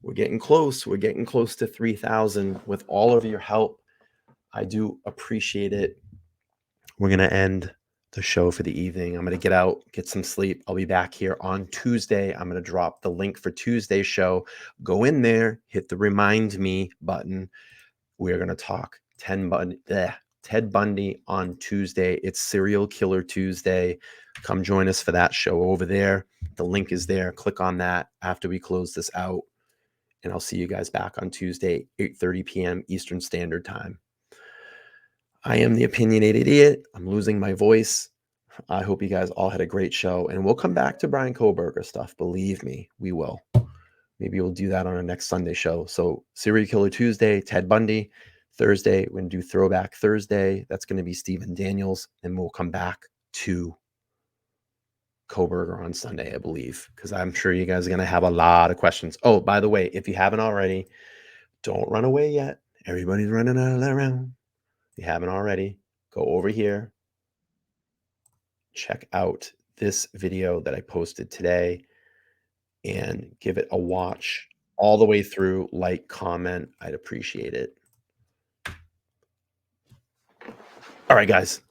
We're getting close. We're getting close to 3,000 with all of your help. I do appreciate it. We're going to end the show for the evening. I'm going to get out, get some sleep. I'll be back here on Tuesday. I'm going to drop the link for Tuesday's show. Go in there, hit the remind me button. We're going to talk Ted Bundy on Tuesday. It's Serial Killer Tuesday. Come join us for that show over there. The link is there. Click on that after we close this out. And I'll see you guys back on Tuesday, 8:30 p.m. Eastern Standard Time. I am the Opinionated Idiot. I'm losing my voice. I hope you guys all had a great show. And we'll come back to Bryan Kohberger stuff. Believe me, we will. Maybe we'll do that on our next Sunday show. So Serial Killer Tuesday, Ted Bundy. Thursday, we're going to do Throwback Thursday. That's going to be Stephen Daniels. And we'll come back to Kohberger on Sunday, I believe, because I'm sure you guys are going to have a lot of questions. Oh, by the way, if you haven't already, don't run away yet. Everybody's running out of that round. If you haven't already, go over here. Check out this video that I posted today and give it a watch all the way through. Like, comment. I'd appreciate it. All right, guys.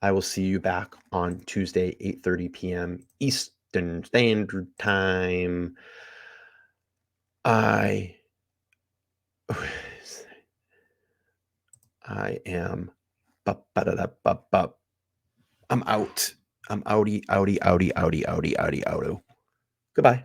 I will see you back on Tuesday, 8:30 p.m. Eastern Standard Time. I am. I'm out. I'm outie. Goodbye.